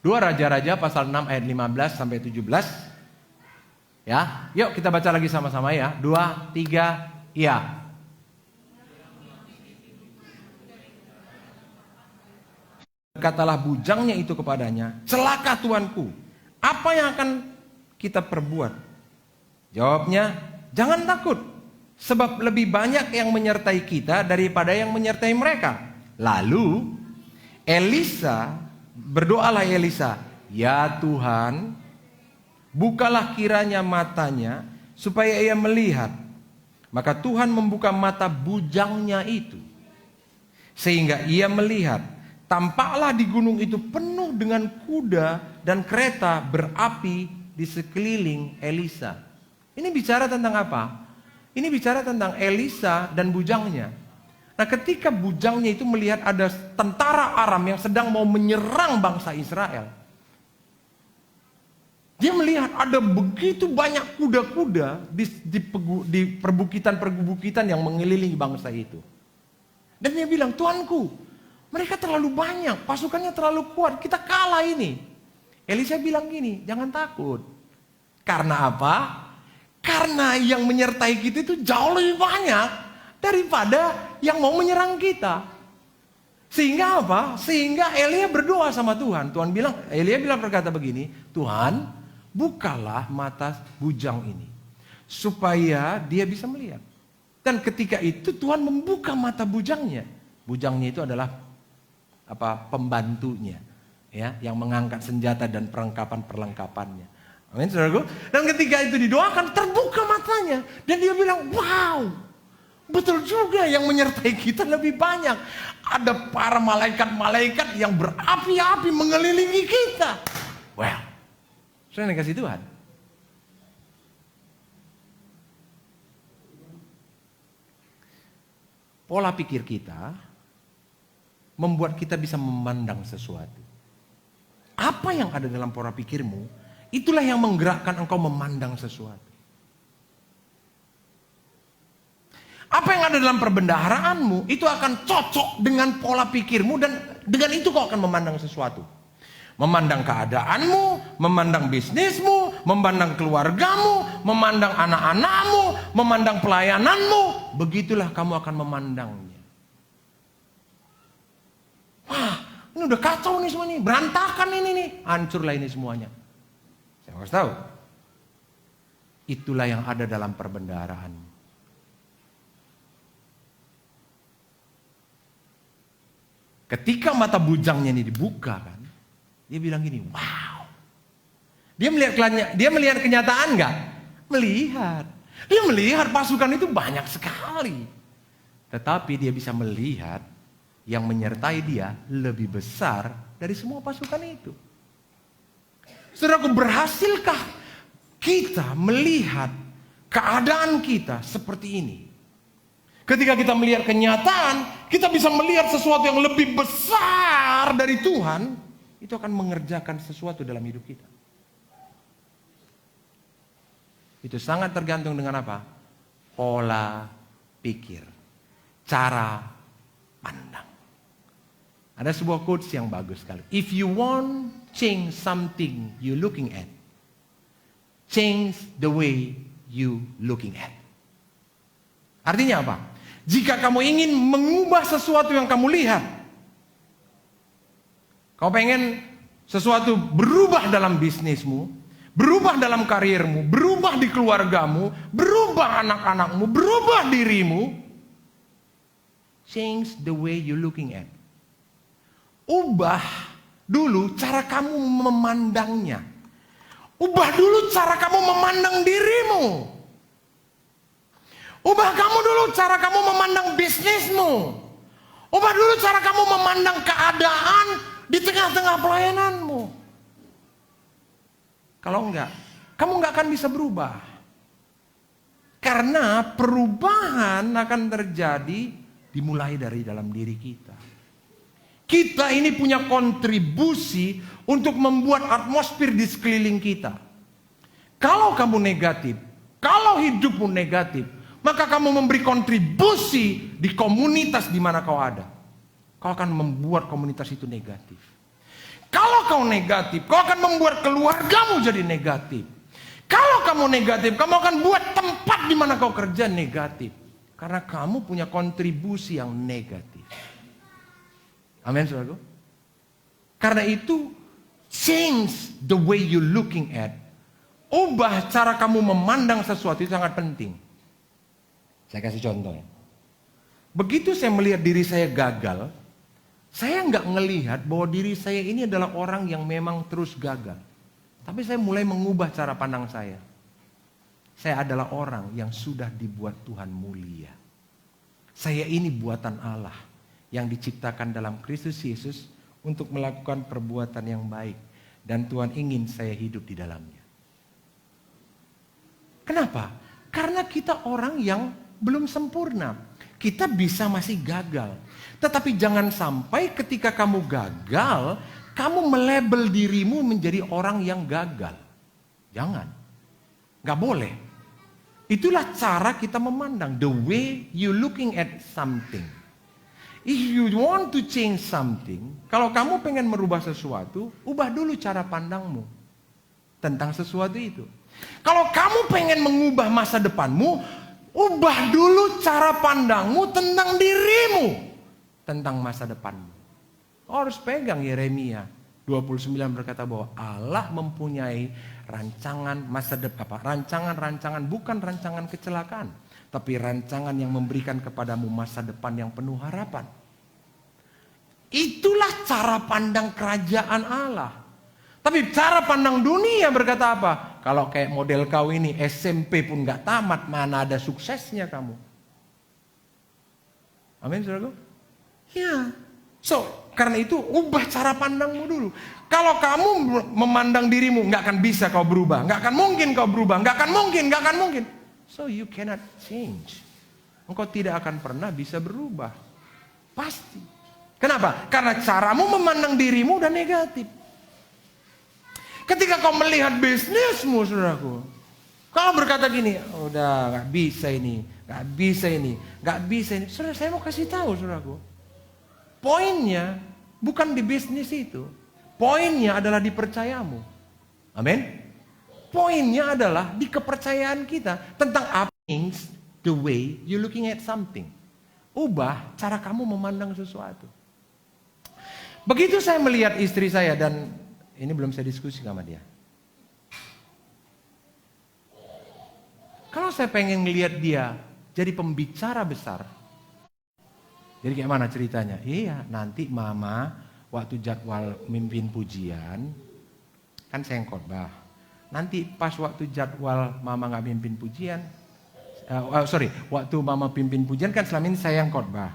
Dua Raja-Raja pasal 6 ayat 15 sampai 17. Ya, yuk kita baca lagi sama-sama ya. 2, 3, ya. Katalah bujangnya itu kepadanya, celaka tuanku, apa yang akan kita perbuat? Jawabnya, jangan takut, sebab lebih banyak yang menyertai kita daripada yang menyertai mereka. Lalu berdoalah Elisa, ya Tuhan, bukalah kiranya matanya supaya ia melihat. Maka Tuhan membuka mata bujangnya itu, sehingga ia melihat. Tampaklah di gunung itu penuh dengan kuda dan kereta berapi di sekeliling Elisa. Ini bicara tentang apa? Ini bicara tentang Elisa dan bujangnya. Nah, ketika bujangnya itu melihat ada tentara Aram yang sedang mau menyerang bangsa Israel. Dia melihat ada begitu banyak kuda-kuda di perbukitan-perbukitan yang mengelilingi bangsa itu. Dan dia bilang, Tuanku, mereka terlalu banyak, pasukannya terlalu kuat, kita kalah ini. Elisa bilang gini, jangan takut. Karena apa? Karena yang menyertai kita itu jauh lebih banyak daripada yang mau menyerang kita. Sehingga apa? Sehingga Elia berdoa sama Tuhan. Elia berkata begini, Tuhan, bukalah mata bujang ini supaya dia bisa melihat. Dan ketika itu Tuhan membuka mata bujangnya. Bujangnya itu adalah pembantunya, ya, yang mengangkat senjata dan perlengkapan-perlengkapannya. Amin, saudaraku. Dan ketika itu didoakan, terbuka matanya dan dia bilang, wow, betul juga yang menyertai kita lebih banyak. Ada para malaikat-malaikat yang berapi-api mengelilingi kita. Well, sudah dikasih Tuhan. Pola pikir kita membuat kita bisa memandang sesuatu. Apa yang ada dalam pola pikirmu, itulah yang menggerakkan engkau memandang sesuatu. Apa yang ada dalam perbendaharaanmu, itu akan cocok dengan pola pikirmu dan dengan itu kau akan memandang sesuatu. Memandang keadaanmu, memandang bisnismu, memandang keluargamu, memandang anak-anakmu, memandang pelayananmu. Begitulah kamu akan memandangnya. Wah, ini udah kacau nih semuanya, berantakan ini nih, hancurlah ini semuanya. Saya harus tahu. Itulah yang ada dalam perbendaharaanmu. Ketika mata bujangnya ini dibuka kan, dia bilang gini, wow. Dia melihat kenyataan nggak? Melihat. Dia melihat pasukan itu banyak sekali. Tetapi dia bisa melihat yang menyertai dia lebih besar dari semua pasukan itu. Saudaraku, berhasilkah kita melihat keadaan kita seperti ini? Ketika kita melihat kenyataan, kita bisa melihat sesuatu yang lebih besar dari Tuhan, itu akan mengerjakan sesuatu dalam hidup kita. Itu sangat tergantung dengan apa? Pola pikir, cara pandang. Ada sebuah quotes yang bagus sekali. If you want change something you looking at, change the way you looking at. Artinya apa? Jika kamu ingin mengubah sesuatu yang kamu lihat, kau pengen sesuatu berubah dalam bisnismu, berubah dalam karirmu, berubah di keluargamu, berubah anak-anakmu, berubah dirimu, change the way you looking at. Ubah dulu cara kamu memandangnya. Ubah dulu cara kamu memandang dirimu. Ubah kamu dulu cara kamu memandang bisnismu. Ubah dulu cara kamu memandang keadaan di tengah-tengah pelayananmu. Kalau enggak, kamu enggak akan bisa berubah. Karena perubahan akan terjadi dimulai dari dalam diri kita. Kita ini punya kontribusi untuk membuat atmosfer di sekeliling kita. Kalau kamu negatif, kalau hidupmu negatif, maka kamu memberi kontribusi di komunitas di mana kau ada. Kau akan membuat komunitas itu negatif. Kalau kau negatif, kau akan membuat keluargamu jadi negatif. Kalau kamu negatif, kamu akan buat tempat di mana kau kerja negatif. Karena kamu punya kontribusi yang negatif. Amin, saudaraku. Karena itu, change the way you looking at. Ubah cara kamu memandang sesuatu itu sangat penting. Saya kasih contoh ya. Begitu saya melihat diri saya gagal, saya nggak ngelihat bahwa diri saya ini adalah orang yang memang terus gagal. Tapi saya mulai mengubah cara pandang saya. Saya adalah orang yang sudah dibuat Tuhan mulia. Saya ini buatan Allah yang diciptakan dalam Kristus Yesus untuk melakukan perbuatan yang baik. Dan Tuhan ingin saya hidup di dalamnya. Kenapa? Karena kita orang yang belum sempurna. Kita bisa masih gagal. Tetapi jangan sampai ketika kamu gagal, kamu melabel dirimu menjadi orang yang gagal. Jangan. Gak boleh. Itulah cara kita memandang. The way you looking at something. If you want to change something, kalau kamu pengen merubah sesuatu, ubah dulu cara pandangmu tentang sesuatu itu. Kalau kamu pengen mengubah masa depanmu, ubah dulu cara pandangmu tentang dirimu, tentang masa depanmu. Kau harus pegang Yeremia 29 berkata bahwa Allah mempunyai rancangan masa depan, rancangan-rancangan bukan rancangan kecelakaan, tapi rancangan yang memberikan kepadamu masa depan yang penuh harapan. Itulah cara pandang kerajaan Allah. Tapi cara pandang dunia berkata apa? Kalau kayak model kau ini SMP pun gak tamat, mana ada suksesnya kamu. Amin, saudaraku? Ya. So, karena itu ubah cara pandangmu dulu. Kalau kamu memandang dirimu gak akan bisa kau berubah. Gak akan mungkin kau berubah. Gak akan mungkin. So you cannot change. Engkau tidak akan pernah bisa berubah. Pasti. Kenapa? Karena caramu memandang dirimu udah negatif. Ketika kau melihat bisnismu, saudaraku, kalau berkata gini, udah gak bisa ini, gak bisa ini, gak bisa ini. Saudara, saya mau kasih tahu, saudaraku. Poinnya bukan di bisnis itu. Poinnya adalah di percayamu. Amin. Poinnya adalah di kepercayaan kita tentang apa the way you looking at something. Ubah cara kamu memandang sesuatu. Begitu saya melihat istri saya, dan ini belum saya diskusi sama dia. Kalau saya pengen ngelihat dia jadi pembicara besar. Jadi kayak mana ceritanya? Iya, nanti mama waktu jadwal mimpin pujian, kan saya yang khotbah. Nanti pas waktu jadwal mama nggak mimpin pujian, waktu mama pimpin pujian kan selama ini saya yang khotbah.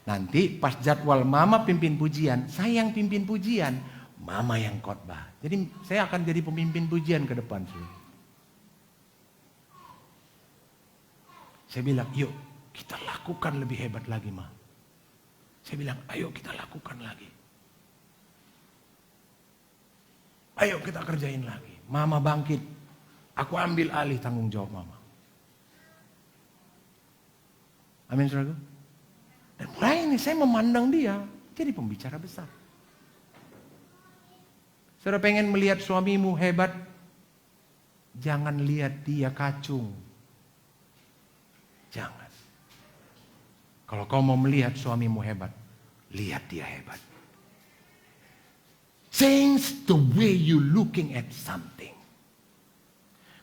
Nanti pas jadwal mama pimpin pujian, saya yang pimpin pujian, mama yang khotbah. Jadi saya akan jadi pemimpin pujian ke depan. Saya bilang, yuk kita lakukan lebih hebat lagi, Ma. Saya bilang, ayo kita lakukan lagi. Ayo kita kerjain lagi. Mama bangkit, aku ambil alih tanggung jawab mama. Amin, saudara. Dan mulai ini saya memandang dia jadi pembicara besar. Saudara pengen melihat suamimu hebat, jangan lihat dia kacung. Jangan. Kalau kau mau melihat suamimu hebat, lihat dia hebat. Change the way you looking at something.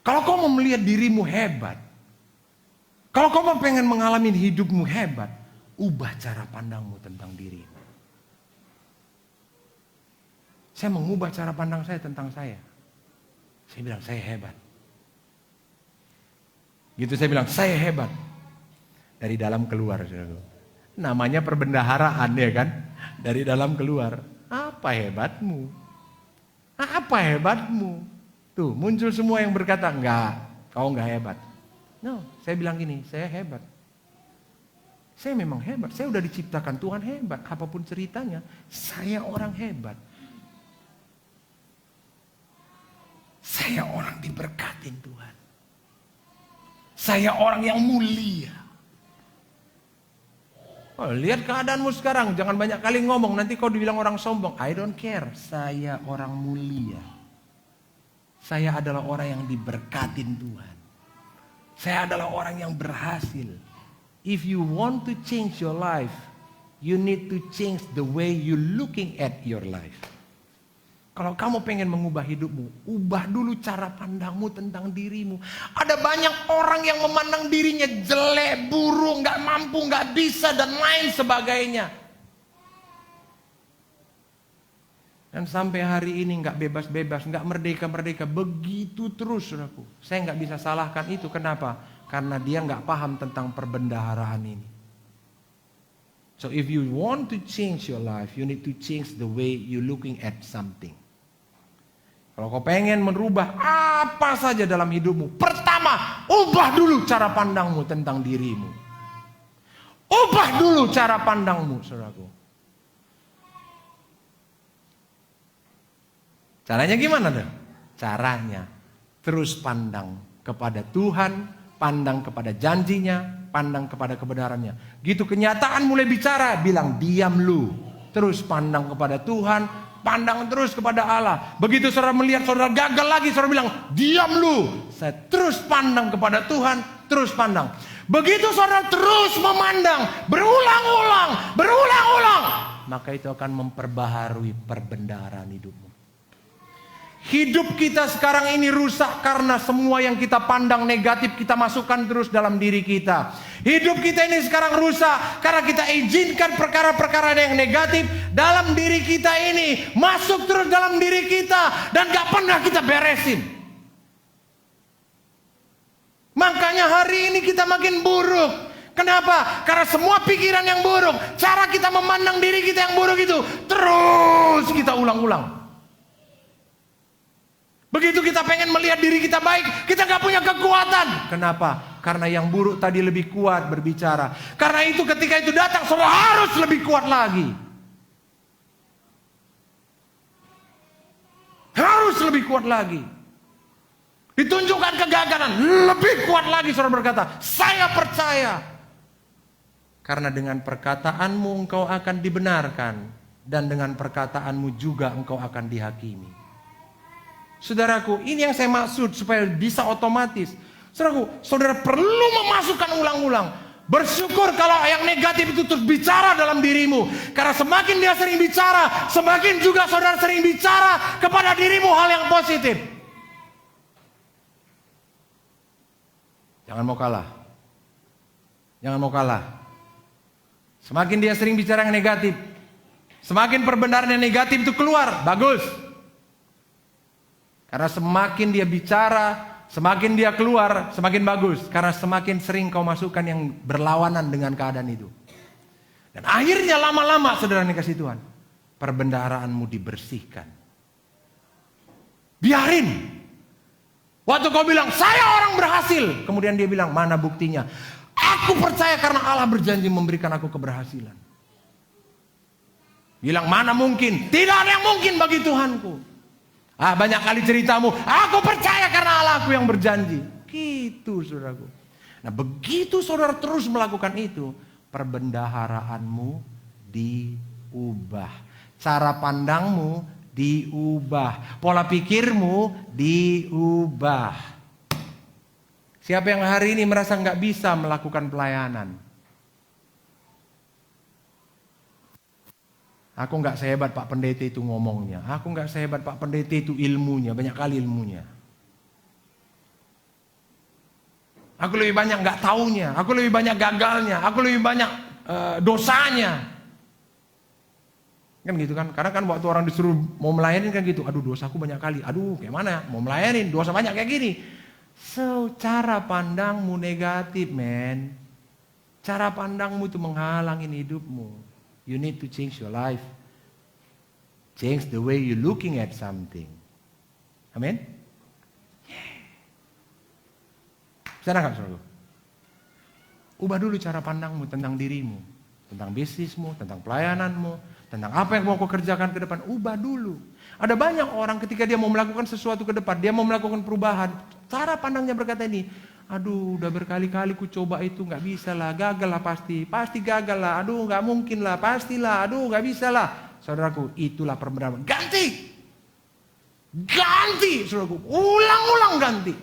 Kalau kau mau melihat dirimu hebat, kalau kau mau pengen mengalami hidupmu hebat, ubah cara pandangmu tentang dirimu. Saya mengubah cara pandang saya tentang saya. Saya bilang, saya hebat. Gitu saya bilang, saya hebat. Dari dalam keluar. Namanya perbendaharaan ya kan. Dari dalam keluar. Apa hebatmu? Apa hebatmu? Tuh muncul semua yang berkata, enggak, kau enggak hebat. No, saya bilang gini, saya hebat. Saya memang hebat, saya udah diciptakan Tuhan hebat. Apapun ceritanya, saya orang hebat. Saya orang diberkatin Tuhan. Saya orang yang mulia. Oh, lihat keadaanmu sekarang, jangan banyak kali ngomong, nanti kau dibilang orang sombong. I don't care, saya orang mulia. Saya adalah orang yang diberkatin Tuhan. Saya adalah orang yang berhasil. If you want to change your life, you need to change the way you looking at your life. Kalau kamu pengen mengubah hidupmu, ubah dulu cara pandangmu tentang dirimu. Ada banyak orang yang memandang dirinya jelek, buruk, gak mampu, gak bisa, dan lain sebagainya. Dan sampai hari ini gak bebas-bebas, gak merdeka-merdeka, begitu terus, saudaraku. Saya gak bisa salahkan itu, kenapa? Karena dia gak paham tentang perbendaharaan ini. So if you want to change your life, you need to change the way you looking at something. Kalau kau pengen merubah apa saja dalam hidupmu, pertama, ubah dulu cara pandangmu tentang dirimu. Ubah dulu cara pandangmu, saudaraku. Caranya gimana tuh? Caranya terus pandang kepada Tuhan, pandang kepada janjinya, pandang kepada kebenarannya. Gitu kenyataan mulai bicara, bilang diam lu. Terus pandang kepada Tuhan, pandang terus kepada Allah. Begitu saudara melihat saudara gagal lagi, saudara bilang diam lu. Saya terus pandang kepada Tuhan, terus pandang. Begitu saudara terus memandang, berulang-ulang, maka itu akan memperbaharui perbendaharaan hidupmu. Hidup kita sekarang ini rusak karena semua yang kita pandang negatif kita masukkan terus dalam diri kita. Hidup kita ini sekarang rusak karena kita izinkan perkara-perkara yang negatif dalam diri kita ini masuk terus dalam diri kita dan gak pernah kita beresin. Makanya hari ini kita makin buruk. Kenapa? Karena semua pikiran yang buruk, cara kita memandang diri kita yang buruk itu terus kita ulang-ulang. Begitu kita pengen melihat diri kita baik, kita gak punya kekuatan. Kenapa? Karena yang buruk tadi lebih kuat berbicara. Karena itu ketika itu datang, saudara harus lebih kuat lagi. harus lebih kuat lagi. Ditunjukkan kegagalan, lebih kuat lagi saudara berkata, saya percaya. Karena dengan perkataanmu engkau akan dibenarkan. Dan dengan perkataanmu juga engkau akan dihakimi. Saudaraku, ini yang saya maksud supaya bisa otomatis. Saudaraku, saudara perlu memasukkan ulang-ulang. Bersyukur kalau yang negatif itu terus bicara dalam dirimu. Karena semakin dia sering bicara, semakin juga saudara sering bicara kepada dirimu hal yang positif. Jangan mau kalah. Jangan mau kalah. Semakin dia sering bicara yang negatif, semakin perbendaharaan yang negatif itu keluar. Bagus. Karena semakin dia bicara, semakin dia keluar, semakin bagus. Karena semakin sering kau masukkan yang berlawanan dengan keadaan itu. Dan akhirnya lama-lama saudara dikasih Tuhan, perbendaharaanmu dibersihkan. Biarin. Waktu kau bilang, saya orang berhasil. Kemudian dia bilang, mana buktinya? Aku percaya karena Allah berjanji memberikan aku keberhasilan. Bilang, mana mungkin? Tidak ada yang mungkin bagi Tuhanku. Banyak kali ceritamu, aku percaya karena Allahku yang berjanji. Gitu saudaraku. Nah begitu saudara terus melakukan itu, perbendaharaanmu diubah. Cara pandangmu diubah. Pola pikirmu diubah. Siapa yang hari ini merasa nggak bisa melakukan pelayanan? Aku nggak sehebat Pak Pendeta itu ngomongnya. Aku nggak sehebat Pak Pendeta itu ilmunya. Banyak kali ilmunya. Aku lebih banyak nggak taunya. Aku lebih banyak gagalnya. Aku lebih banyak dosanya. Kan gitu kan. Karena kan waktu orang disuruh mau melayanin kan gitu. Aduh dosaku banyak kali. Aduh kayak mana mau melayanin dosa banyak kayak gini. So cara pandangmu negatif men. Cara pandangmu itu menghalangin hidupmu. You need to change your life. Change the way you're looking at something. Amin? Bisa nggak saudara? Ubah dulu cara pandangmu tentang dirimu. Tentang bisnismu, tentang pelayananmu. Tentang apa yang mau kau kerjakan ke depan. Ubah dulu. Ada banyak orang ketika dia mau melakukan sesuatu ke depan. Dia mau melakukan perubahan. Cara pandangnya berkata ini. Aduh udah berkali-kali ku coba itu gak bisa lah, gagal lah pasti gagal lah, aduh gak mungkin lah, pastilah, aduh gak bisa lah. Saudaraku, itulah perbendaharaan. Ganti! Ganti, saudaraku, ulang-ulang ganti.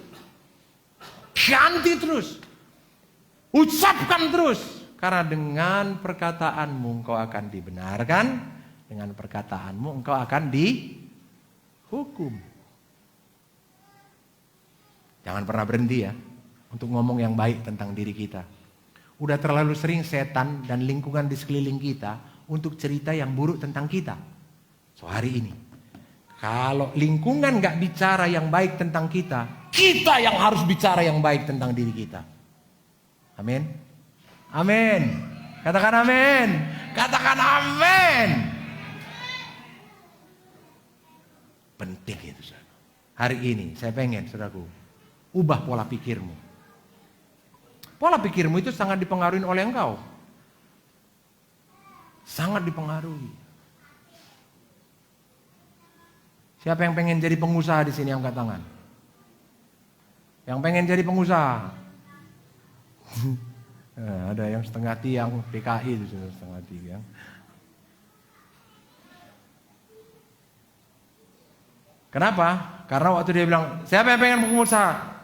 Ganti terus. Ucapkan terus. Karena dengan perkataanmu engkau akan dibenarkan, dengan perkataanmu engkau akan dihukum. Jangan pernah berhenti ya. Untuk ngomong yang baik tentang diri kita. Udah terlalu sering setan dan lingkungan di sekeliling kita untuk cerita yang buruk tentang kita. So hari ini, kalau lingkungan gak bicara yang baik tentang kita, kita yang harus bicara yang baik tentang diri kita. Amin. Amin. Katakan amin. Katakan amin. Penting itu saudara. Hari ini saya pengen saudaraku, ubah pola pikirmu. Pola pikirmu itu sangat dipengaruhi oleh engkau. Sangat dipengaruhi. Siapa yang pengen jadi pengusaha di sini angkat tangan? Yang pengen jadi pengusaha? Ada yang setengah tiang PKI itu setengah tiang. Kenapa? Karena waktu dia bilang, siapa yang pengen pengusaha?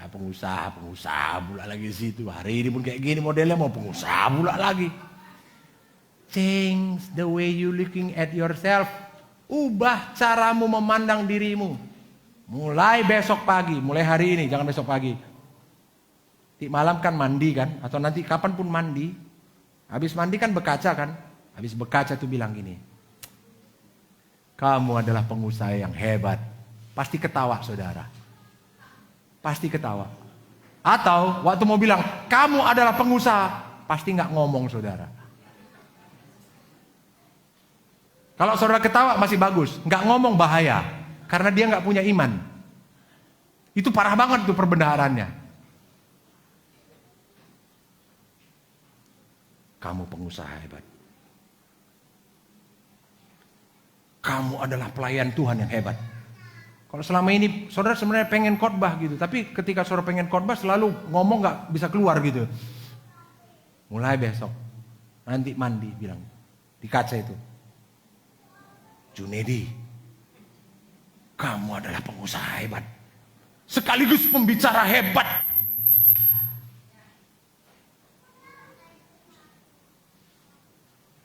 Pengusaha pula lagi di situ. Hari ini pun kayak gini modelnya mau pengusaha pula lagi. Change the way you looking at yourself. Ubah caramu memandang dirimu. Mulai besok pagi, mulai hari ini, jangan besok pagi. Di malam kan mandi kan, atau nanti kapan pun mandi. Habis mandi kan berkaca kan. Habis berkaca tuh bilang gini. Kamu adalah pengusaha yang hebat. Pasti ketawa saudara. Pasti ketawa. Atau waktu mau bilang kamu adalah pengusaha, pasti nggak ngomong saudara. Kalau saudara ketawa masih bagus, nggak ngomong bahaya, karena dia nggak punya iman. Itu parah banget tuh perbendaharannya. Kamu pengusaha hebat. kamu adalah pelayan Tuhan yang hebat. Kalau selama ini saudara sebenarnya pengen khotbah gitu, tapi ketika saudara pengen khotbah selalu ngomong nggak bisa keluar gitu. Mulai besok, nanti mandi bilang di kaca itu, Junedi, kamu adalah pengusaha hebat, sekaligus pembicara hebat.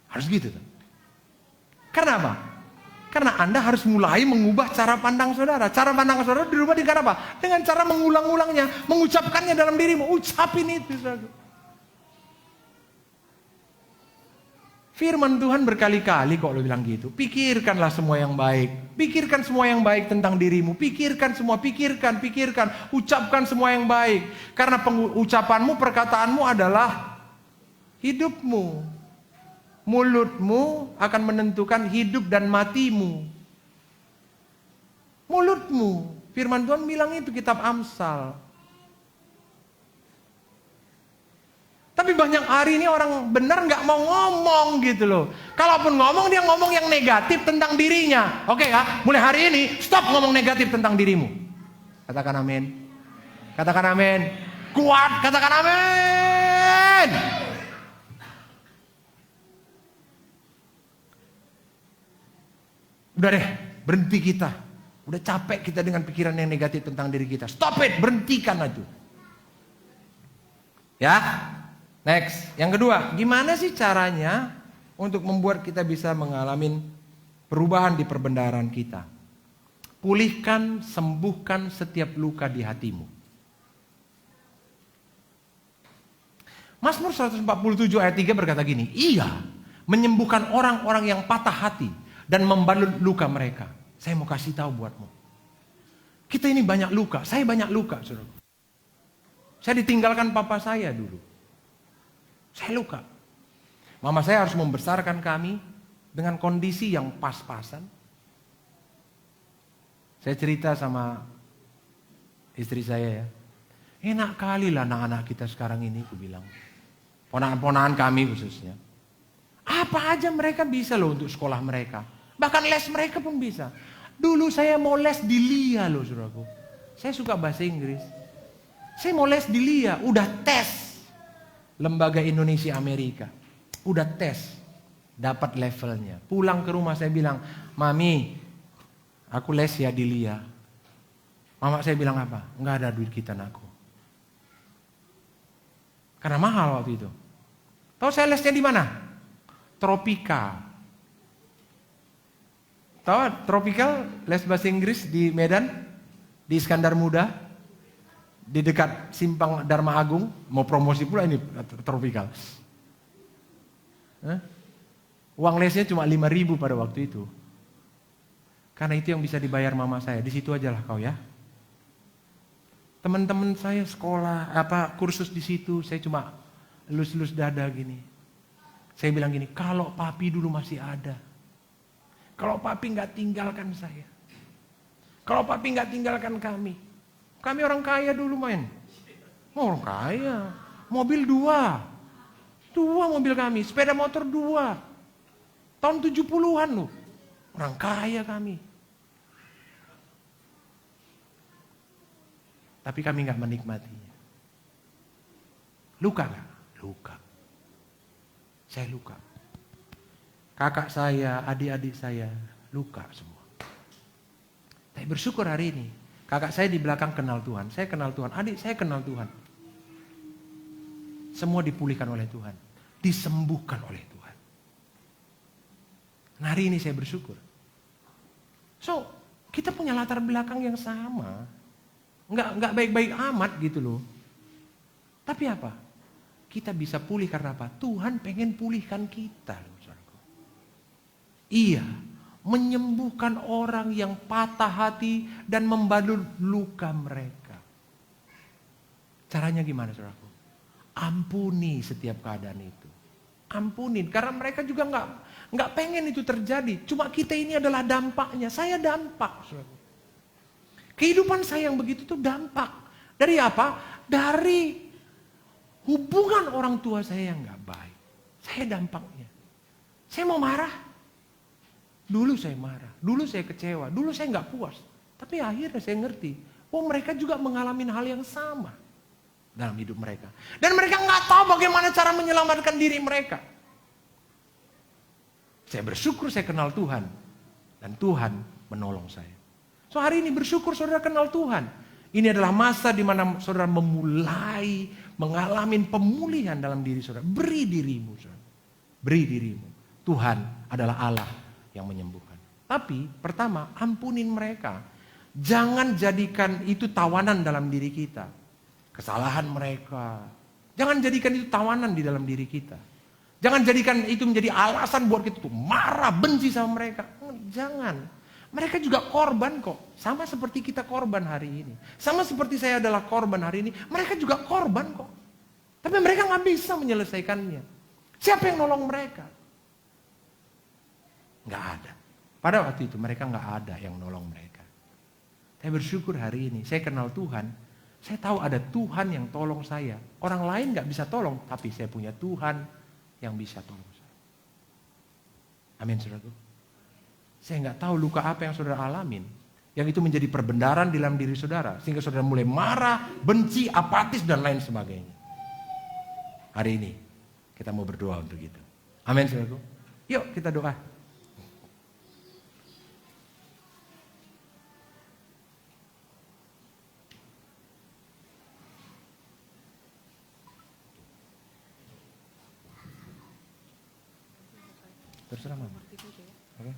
Harus gitu. Karena apa? Karena Anda harus mulai mengubah cara pandang saudara. Cara pandang saudara dirubah dengan apa? Dengan cara mengulang-ulangnya, mengucapkannya dalam dirimu. Ucapin itu, saudara. Firman Tuhan berkali-kali kok lo bilang gitu. Pikirkanlah semua yang baik. Pikirkan semua yang baik tentang dirimu. Pikirkan semua, pikirkan. Ucapkan semua yang baik. Karena ucapanmu, perkataanmu adalah hidupmu. Mulutmu akan menentukan hidup dan matimu. Mulutmu. Firman Tuhan bilang itu kitab Amsal. Tapi banyak hari ini orang benar nggak mau ngomong gitu loh. Kalaupun ngomong, dia ngomong yang negatif tentang dirinya. Oke ya, mulai hari ini stop ngomong negatif tentang dirimu. Katakan amin. Katakan amin. Kuat, katakan amin. Udah deh, berhenti kita. Udah capek kita dengan pikiran yang negatif tentang diri kita. Stop it, berhentikan aja. Ya, next. Yang kedua, gimana sih caranya untuk membuat kita bisa mengalami perubahan di perbendaharaan kita? Pulihkan, sembuhkan setiap luka di hatimu. Mazmur 147 ayat 3 berkata gini, Ia menyembuhkan orang-orang yang patah hati dan membalut luka mereka. Saya mau kasih tahu buatmu. Kita ini banyak luka. Saya banyak luka, saudara. Saya ditinggalkan papa saya dulu. Saya luka. Mama saya harus membesarkan kami dengan kondisi yang pas-pasan. Saya cerita sama istri saya ya. Enak kali lah anak-anak kita sekarang ini, aku bilang. Ponakan-ponakan kami khususnya. Apa aja mereka bisa loh untuk sekolah mereka. Bahkan les mereka pun bisa. Dulu saya mau les di LIA loh saudaraku. Saya suka bahasa Inggris. Saya mau les di LIA. Udah tes. Lembaga Indonesia Amerika. Udah tes. Dapat levelnya. Pulang ke rumah saya bilang, Mami, aku les ya di LIA. Mama saya bilang apa? Enggak ada duit kita anakku. Karena mahal waktu itu. Tahu saya lesnya di mana? Tropika. Tahu Tropikal les bahasa Inggris di Medan, di Iskandar Muda, di dekat Simpang Dharma Agung, mau promosi pula ini Tropikal. Uang lesnya cuma 5.000 pada waktu itu. Karena itu yang bisa dibayar mama saya, di situ aja lah kau ya. Teman-teman saya sekolah, kursus di situ, saya cuma elus-elus dada gini. Saya bilang gini, kalau papi dulu masih ada. Kalau papi nggak tinggalkan saya. Kalau papi nggak tinggalkan kami. Kami orang kaya dulu main. Orang kaya. Mobil 2. 2 mobil kami. Sepeda motor 2. Tahun 70-an loh. Orang kaya kami. Tapi kami nggak menikmatinya. Luka nggak? Luka. Saya luka. Kakak saya, adik-adik saya luka semua. Tapi bersyukur hari ini. Kakak saya di belakang kenal Tuhan. Saya kenal Tuhan. Adik saya kenal Tuhan. Semua dipulihkan oleh Tuhan. Disembuhkan oleh Tuhan. Nah, hari ini saya bersyukur. So, kita punya latar belakang yang sama. Nggak baik-baik amat gitu loh. Tapi apa? Kita bisa pulih karena apa? Tuhan pengen pulihkan kita loh. Ia menyembuhkan orang yang patah hati dan membalut luka mereka. Caranya gimana saudaraku? Ampuni setiap keadaan itu. Ampunin, karena mereka juga nggak pengen itu terjadi. Cuma kita ini adalah dampaknya. Saya dampak, saudaraku. Kehidupan saya yang begitu itu dampak. Dari apa? Dari hubungan orang tua saya yang nggak baik. Saya dampaknya. Saya mau marah. Dulu saya marah, dulu saya kecewa, dulu saya nggak puas. Tapi akhirnya saya ngerti, oh mereka juga mengalami hal yang sama dalam hidup mereka. Dan mereka nggak tahu bagaimana cara menyelamatkan diri mereka. Saya bersyukur saya kenal Tuhan. Dan Tuhan menolong saya. So hari ini bersyukur saudara kenal Tuhan. Ini adalah masa di mana saudara memulai mengalami pemulihan dalam diri saudara. Beri dirimu saudara. Beri dirimu. Tuhan adalah Allah yang menyembuhkan. Tapi pertama ampunin mereka. Jangan jadikan itu tawanan dalam diri kita. Kesalahan mereka. Jangan jadikan itu tawanan di dalam diri kita. Jangan jadikan itu menjadi alasan buat kita tuh marah, benci sama mereka. Jangan. Mereka juga korban kok. Sama seperti kita korban hari ini. Sama seperti saya adalah korban hari ini. Mereka juga korban kok. Tapi mereka gak bisa menyelesaikannya. Siapa yang nolong mereka? Gak ada. Pada waktu itu mereka gak ada yang nolong mereka. Saya bersyukur hari ini. Saya kenal Tuhan. Saya tahu ada Tuhan yang tolong saya. Orang lain gak bisa tolong. Tapi saya punya Tuhan yang bisa tolong saya. Amin saudaraku. Saya nggak tahu luka apa yang saudara alamin. Yang itu menjadi perbendaharaan di dalam diri saudara. Sehingga saudara mulai marah, benci, apatis dan lain sebagainya. Hari ini kita mau berdoa untuk itu. Amin saudaraku. Yuk kita doa. Terserah mama. Oke.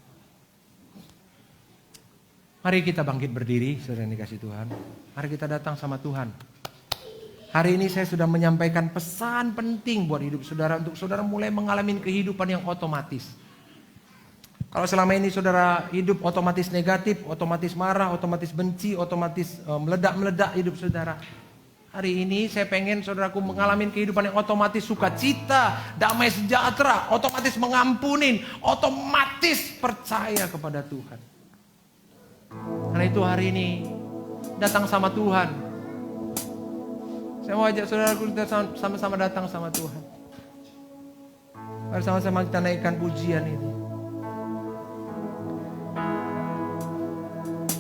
Mari kita bangkit berdiri, saudara yang dikasih Tuhan. Mari kita datang sama Tuhan. Hari ini saya sudah menyampaikan pesan penting buat hidup saudara. Untuk saudara mulai mengalami kehidupan yang otomatis. Kalau selama ini saudara hidup otomatis negatif, otomatis marah, otomatis benci, otomatis meledak-meledak hidup saudara. Hari ini saya pengen saudaraku mengalami kehidupan yang otomatis sukacita, damai sejahtera, otomatis mengampunin, otomatis percaya kepada Tuhan. Karena itu hari ini datang sama Tuhan. Saya mau ajak saudaraku kita sama-sama datang sama Tuhan. Mari sama-sama kita naikkan pujian ini.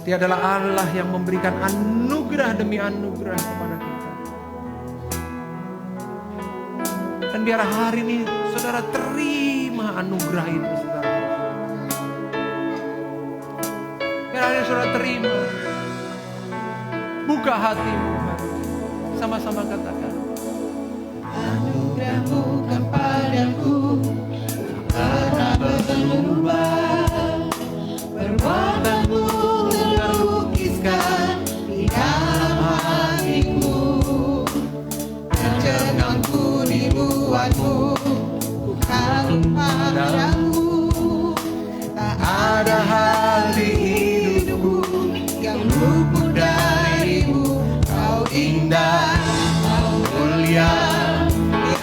Dia adalah Allah yang memberikan anugerah demi anugerah kepada kita. Dan biar hari ini saudara terima anugerah itu saudara. Biar hari ini saudara terima. Buka hatimu. Sama-sama katakan. Anugerahmu kepadaku pernah berubah. Perbuatanmu terlukiskan di dalam hatiku. Tercengangku dibuatmu bukan padamu. Tak ada hal di hidupku yang luput darimu. Kau indah, kau mulia,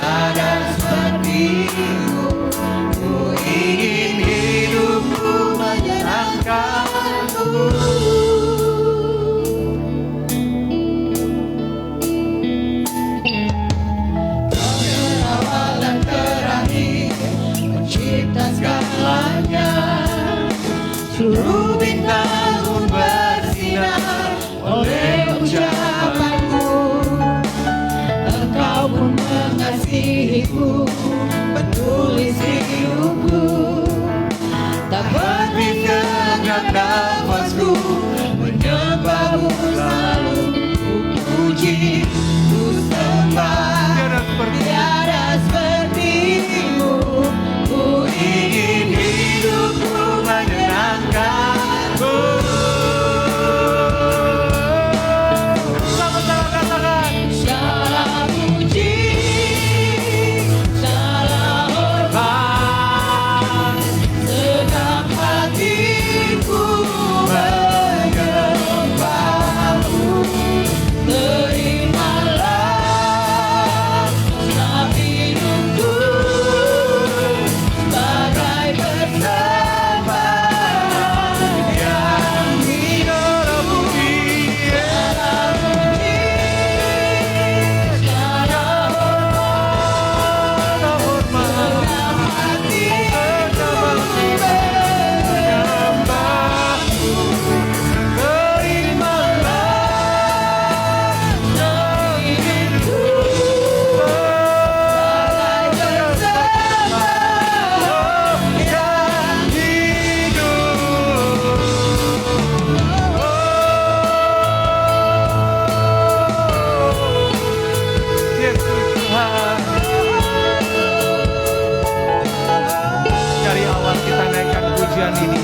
tiada sepertimu. Ku ingin hidupku menyenangkanmu. Kau yang awal dan terakhir, mencipta segalanya. Seluruh bintang pun bersinar oleh ucapanmu. Engkau pun mengasihiku, penulis hidupku. Tak berhenti genggam nafasku, menyembahmu selalu. Ku puji, ku sembah, tiada sepertimu. Ku ingin hidupku menyenangkanmu. Sama-sama katakan. Segala puji, segala pujian ini.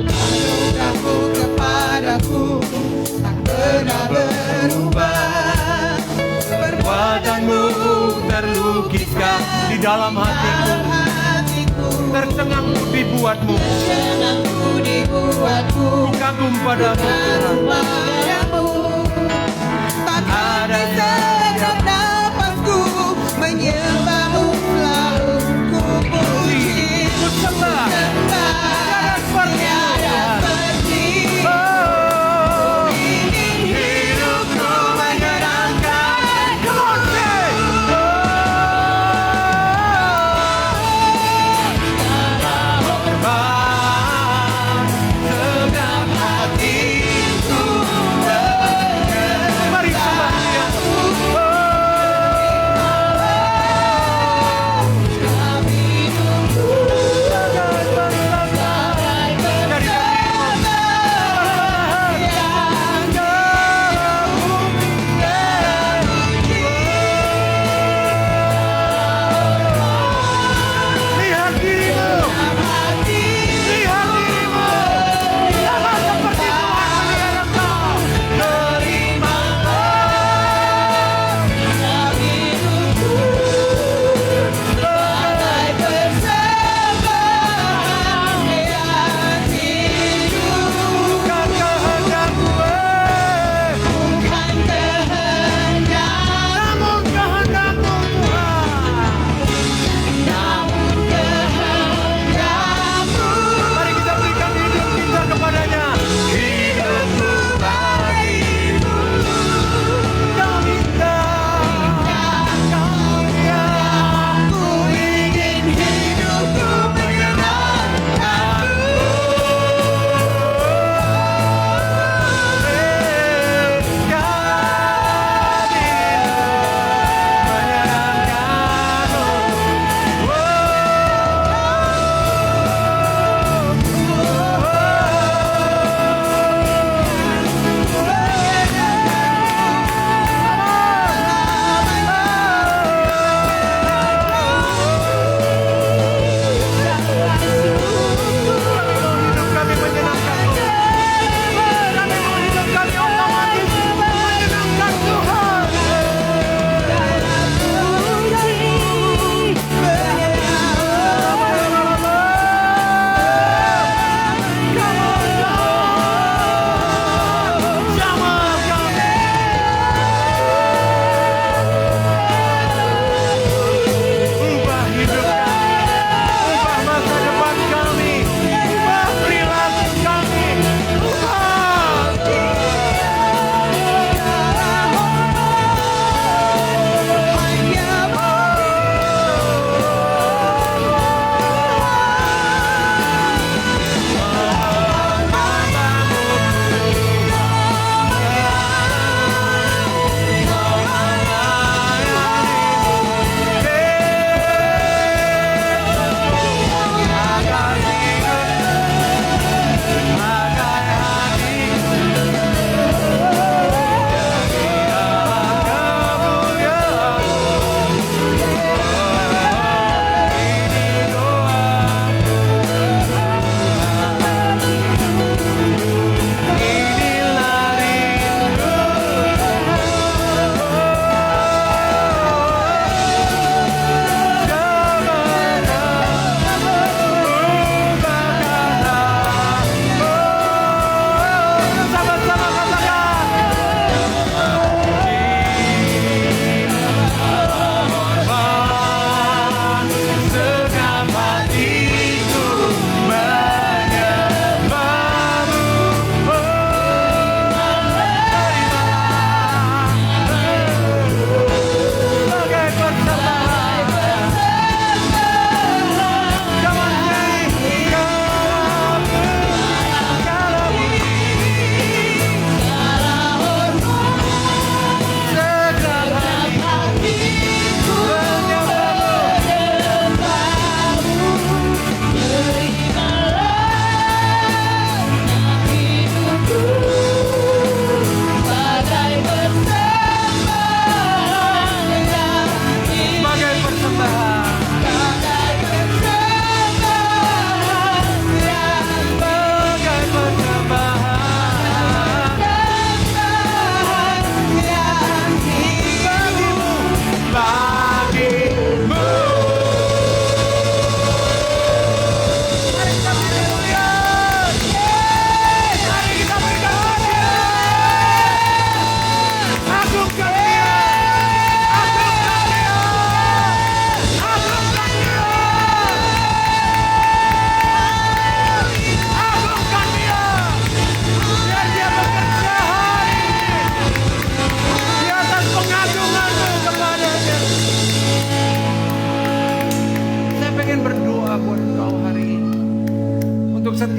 Anugerahmu kepadaku tak pernah berubah. Perbuatanmu terlukiskan di dalam hatiku. Tercengang dibuatmu. Senangku dibuatku Kagum padamu Tuhan. padamu. Tak ada segenap nafasku menyembahmu selalu ku puji. Ku sembah. Tiada seperti Oh, hidupku menyenangkan. come on, say. Terbang segenap hatiku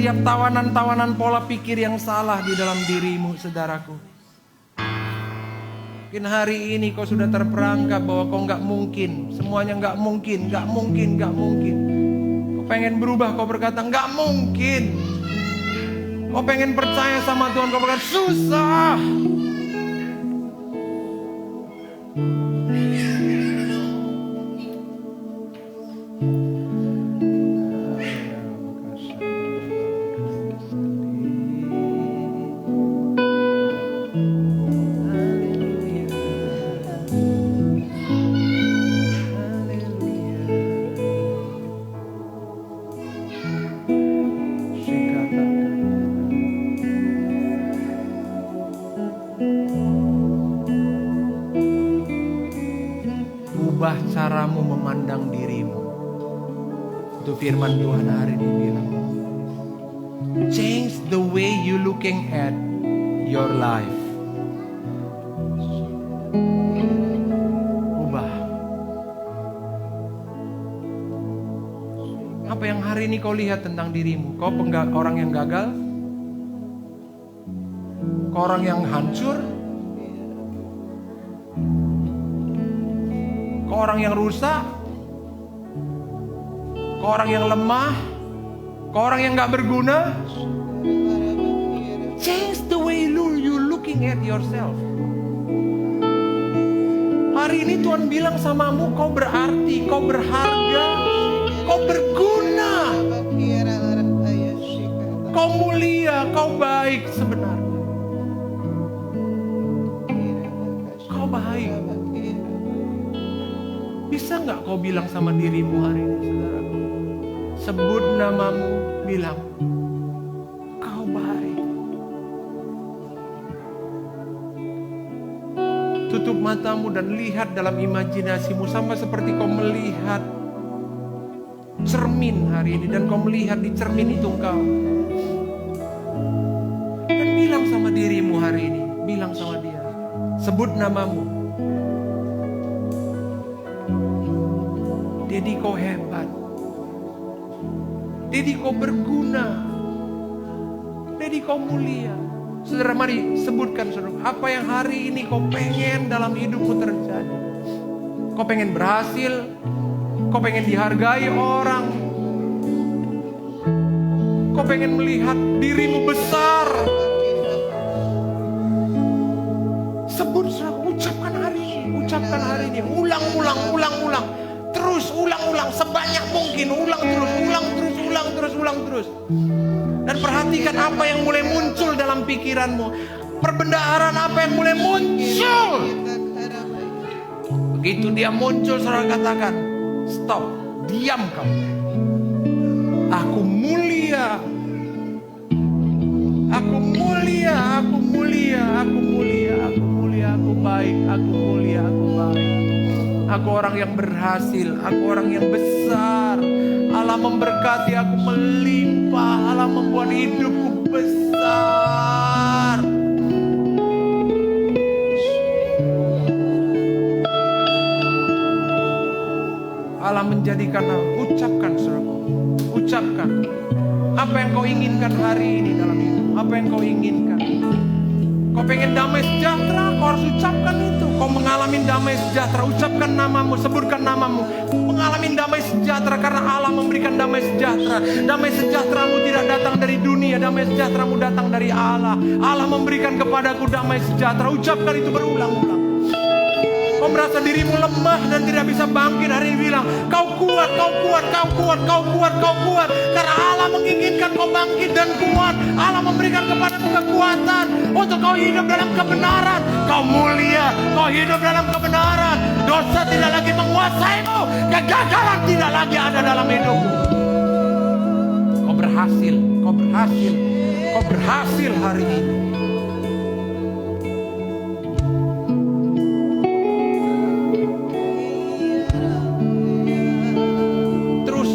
setiap tawanan-tawanan pola pikir yang salah di dalam dirimu, saudaraku. Mungkin hari ini kau sudah terperangkap bahwa kau nggak mungkin, semuanya nggak mungkin, nggak mungkin, nggak mungkin. Kau pengen berubah, kau berkata nggak mungkin. Kau pengen percaya sama Tuhan, kau berkata susah. Ubah caramu memandang dirimu. Itu firman Tuhan hari ini bilang. Change the way you looking at your life. Ubah. Apa yang hari ini kau lihat tentang dirimu? Kau orang yang gagal? Kau orang yang hancur? Kau orang yang rusak? Kau orang yang lemah? Kau orang yang gak berguna? Change the way you looking at yourself. Hari ini Tuhan bilang samamu, kau berarti, kau berharga, kau berguna, kau mulia, kau baik sebenarnya. Kau baik. Bisa nggak kau bilang sama dirimu hari ini, saudaraku? Sebut namamu, bilang, kau baik. Tutup matamu dan lihat dalam imajinasimu, sama seperti kau melihat cermin hari ini, dan kau melihat di cermin itu engkau. Dan bilang sama dirimu hari ini, bilang sama dia, sebut namamu. Dedi kau hebat. Dedi kau berguna. Dedi kau mulia. Saudara, mari sebutkan, saudara, apa yang hari ini kau pengen dalam hidupmu terjadi. Kau pengen berhasil. Kau pengen dihargai orang. Kau pengen melihat dirimu besar. Sebut, saudara, ucapkan hari ini. Ucapkan hari ini. Ulang. Terus ulang sebanyak mungkin, ulang terus. Dan perhatikan apa yang mulai muncul dalam pikiranmu. Perbendaharaan apa yang mulai muncul. Begitu dia muncul, saudara katakan, stop, diam kamu. Aku mulia. Aku mulia, aku mulia, aku mulia, aku mulia, aku baik, aku mulia, aku baik. Aku orang yang berhasil, aku orang yang besar. Allah memberkati aku melimpah, Allah membuat hidupku besar. Allah menjadikan, ucapkan saudaraku, ucapkan. Apa yang kau inginkan hari ini dalam hidup? Apa yang kau inginkan? Kau pengen damai sejahtera, kau harus ucapkan itu. Kau mengalami damai sejahtera, ucapkan namamu, sebutkan namamu. Mengalami damai sejahtera karena Allah memberikan damai sejahtera. Damai sejahteramu tidak datang dari dunia, damai sejahteramu datang dari Allah. Allah memberikan kepadaku damai sejahtera. Ucapkan itu berulang-ulang. Kau merasa dirimu lemah dan tidak bisa bangkit, hari ini bilang, kau kuat. Karena Allah menginginkan kau bangkit dan kuat. Allah memberikan kepadamu kekuatan untuk kau hidup dalam kebenaran. Kau mulia, kau hidup dalam kebenaran. Dosa tidak lagi menguasaimu. Kegagalan tidak lagi ada dalam hidupmu. Kau berhasil hari ini. Terus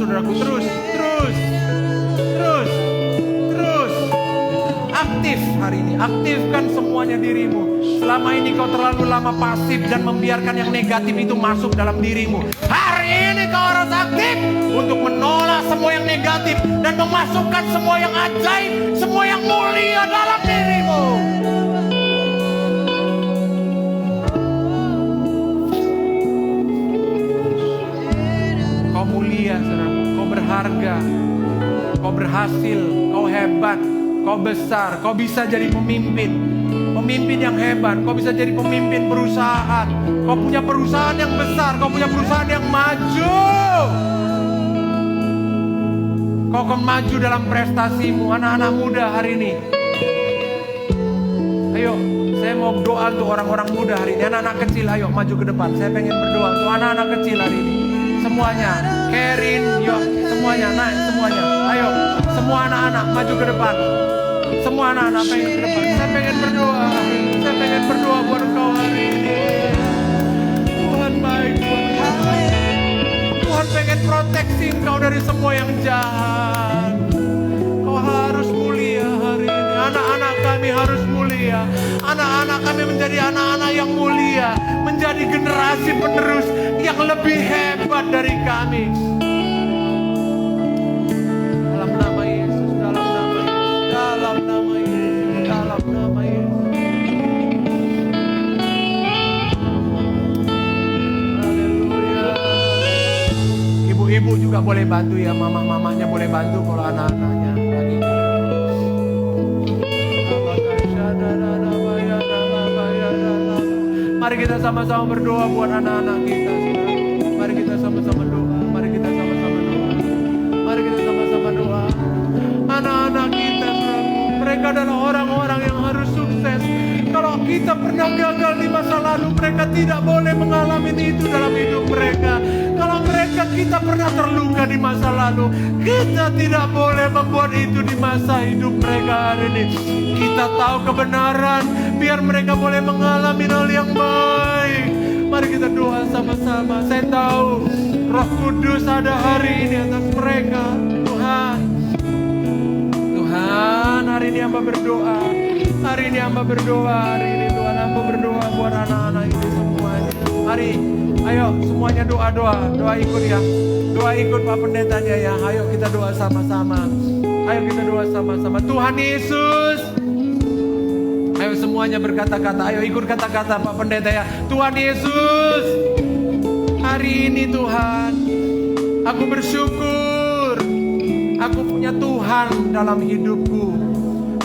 aktif hari ini. Aktifkan semuanya dirimu. Selama ini kau terlalu lama pasif dan membiarkan yang negatif itu masuk dalam dirimu. Hari ini kau harus aktif untuk menolak semua yang negatif dan memasukkan semua yang ajaib, semua yang mulia dalam dirimu. Kau mulia, saudaraku. Kau berharga. Kau berhasil. Kau hebat. Kau besar. Kau bisa jadi pemimpin. Pemimpin yang hebat. Kau bisa jadi pemimpin perusahaan. Kau punya perusahaan yang besar. Kau punya perusahaan yang maju. Kau akan maju dalam prestasimu. Anak-anak muda hari ini. Ayo, saya mau doa untuk orang-orang muda hari ini. Anak-anak kecil, ayo maju ke depan. Saya pengen berdoa untuk anak-anak kecil hari ini. Semuanya, Kerin, yuk, semuanya, naik semuanya. Ayo, semua anak-anak maju ke depan. Semua anak-anak pengen ke depan. Saya pengen berdoa. Saya pengen berdoa buat engkau hari ini. Tuhan baik buat engkau. Tuhan pengen proteksi engkau dari semua yang jahat. Kau harus mulia hari ini. Anak-anak kami harus mulia. Anak-anak kami menjadi anak-anak yang mulia. Menjadi generasi penerus yang lebih hebat dari kami. Dalam nama Yesus, dalam nama Yesus, dalam nama Yesus, dalam nama Yesus. Haleluya. Ibu-ibu juga boleh bantu ya, mama-mamanya boleh bantu kalau anak-anaknya lagi. Mari kita sama-sama berdoa buat anak-anak kita. Mari kita sama-sama doa. Mari kita sama-sama doa. Mari kita sama-sama doa. Anak-anak kita, mereka adalah orang-orang yang harus sukses. Kalau kita pernah gagal di masa lalu, mereka tidak boleh mengalami itu dalam hidup mereka. Kalau kita pernah terluka di masa lalu, kita tidak boleh membuat itu di masa hidup mereka hari ini. Kita tahu kebenaran, biar mereka boleh mengalami hal yang baik. Mari kita doa sama-sama. Saya tahu Roh Kudus ada hari ini atas mereka. Tuhan, Tuhan, hari ini hamba berdoa. Hari ini hamba berdoa. Hari ini Tuhan hamba berdoa buat anak-anak ini semuanya. Hari, ayo semuanya doa-doa. Doa ikut ya. Doa ikut Pak Pendetanya ya. Ayo kita doa sama-sama. Ayo kita doa sama-sama. Tuhan Yesus. Ayo semuanya berkata-kata. Ayo ikut kata-kata Pak Pendeta ya. Tuhan Yesus. Hari ini Tuhan, aku bersyukur. Aku punya Tuhan dalam hidupku.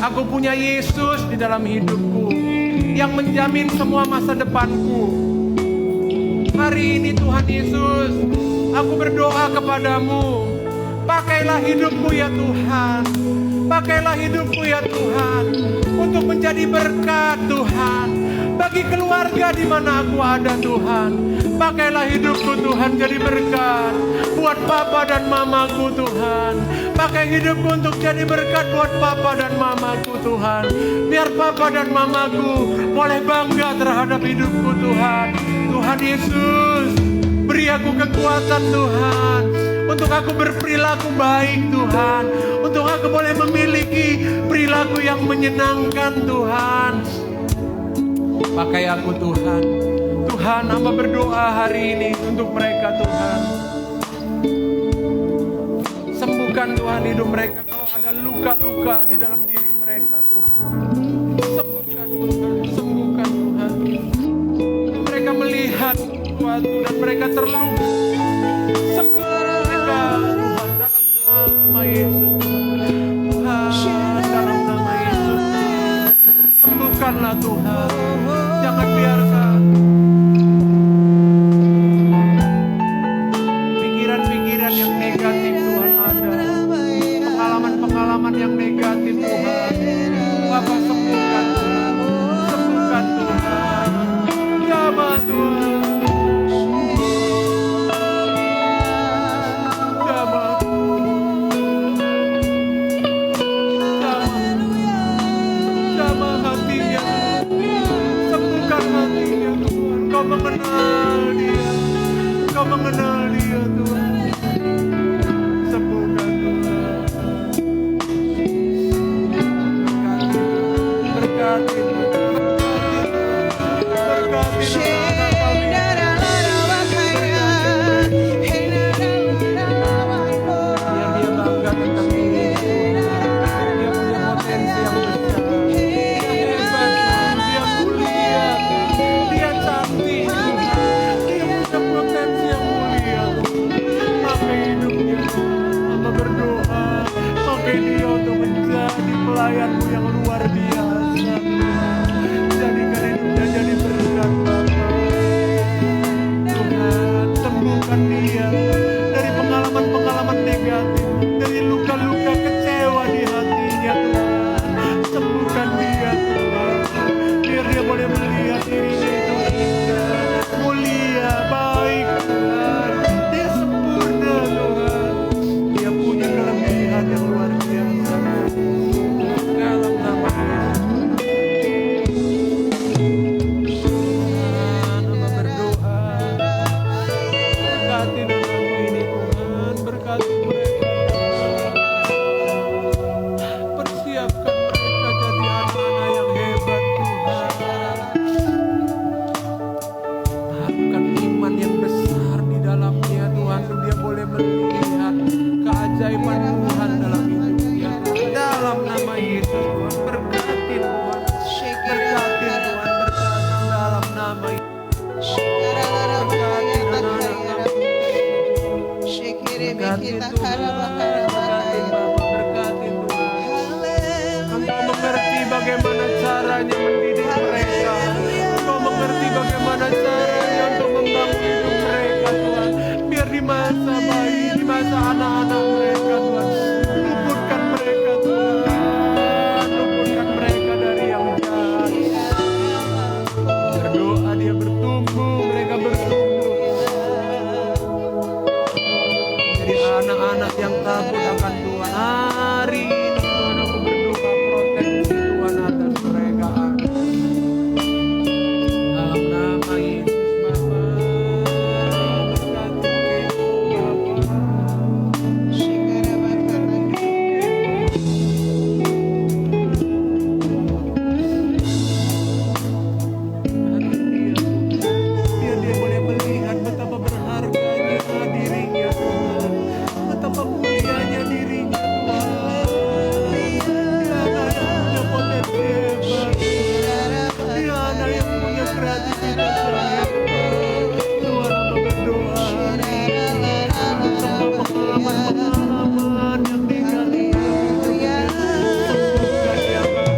Aku punya Yesus di dalam hidupku yang menjamin semua masa depanku. Hari ini Tuhan Yesus, aku berdoa kepadamu. Pakailah hidupku ya Tuhan. Pakailah hidupku ya Tuhan untuk menjadi berkat Tuhan bagi keluarga di mana aku ada Tuhan. Pakailah hidupku Tuhan jadi berkat buat papa dan mamaku Tuhan. Pakai hidupku untuk jadi berkat buat papa dan mamaku Tuhan. Biar papa dan mamaku boleh bangga terhadap hidupku Tuhan. Tuhan Yesus, beri aku kekuatan Tuhan untuk aku berperilaku baik Tuhan. Untuk aku boleh memiliki perilaku yang menyenangkan Tuhan. Pakai aku Tuhan. Tuhan, hamba berdoa hari ini untuk mereka Tuhan. Sembuhkan Tuhan hidup mereka. Kalau ada luka-luka di dalam diri mereka Tuhan, sembuhkan Tuhan. Sembuhkan Tuhan. Mereka melihat sesuatu dan mereka terluka. Sembuhkan mereka Tuhan dalam nama Yesus. Tuhan dalam nama Yesus. Sembuhkanlah Tuhan. Jangan biarkan pikiran-pikiran yang negatif Tuhan ada. Pengalaman-pengalaman yang negatif Tuhan. Bapak sembuhkan Tuhan. Sembuhkan Tuhan. Jamah Tuhan. Jamah. Jamah hatinya. Sembuhkan hatinya Tuhan. Kau mengenal dia. Kau mengenal dia Tuhan. Sembuhkan Tuhan. pelayan-Mu yang luar biasa. Jadikan hidupnya jadi berkat Bapa. Tuhan, sembuhkan dia dari pengalaman-pengalaman negatif, dari luka-luka kecewa di hatinya Tuhan. Sembuhkan dia Tuhan, biar dia boleh melihat dirinya itu indah, mulia, baik Tuhan. Dia sempurna Tuhan, dia punya kelebihan yang luar biasa. Dalam nama Tuhan, Hamba berdoa, berkati doamu ini Tuhan, berkati mereka Tuhan. Persiapkan mereka jadi anak-anak yang hebat Tuhan. Taruhkan iman yang besar di dalamnya Tuhan, untuk dia boleh melihat keajaiban Tuhan dalam hidupnya. Dalam nama Yesus Tuhan, berkati Tuhan, berkati Tuhan, berkati dalam nama Yesus. Berkati anak-anak berkati Tuhan, berkati Bapa, berkati Tuhan. Engkau mengerti bagaimana caranya mendidik mereka. Engkau mengerti bagaimana caranya untuk membangun hidup mereka Tuhan. Biar di masa bayi, di masa anak-anak mereka Tuhan, luputkan mereka Tuhan, luputkan mereka dari yang jahat. Berdoa dia bertumbuh, mereka bertumbuh jadi anak-anak yang takut akan Tuhan. Hari ini Tuhan, aku berdoa proteksi Tuhan atas mereka. Dalam nama Yesus Bapa, berkati Bapa. Biar dia boleh melihat betapa berharganya dirinya Tuhan, betapa mulianya dirinya Tuhan. Dia anak yang punya potensi hebat Tuhan. Dia anak yang punya kreativitas yang hebat Tuhan. Hamba berdoa semua pengalaman-pengalaman yang dialami sembuhkan ya Bapa.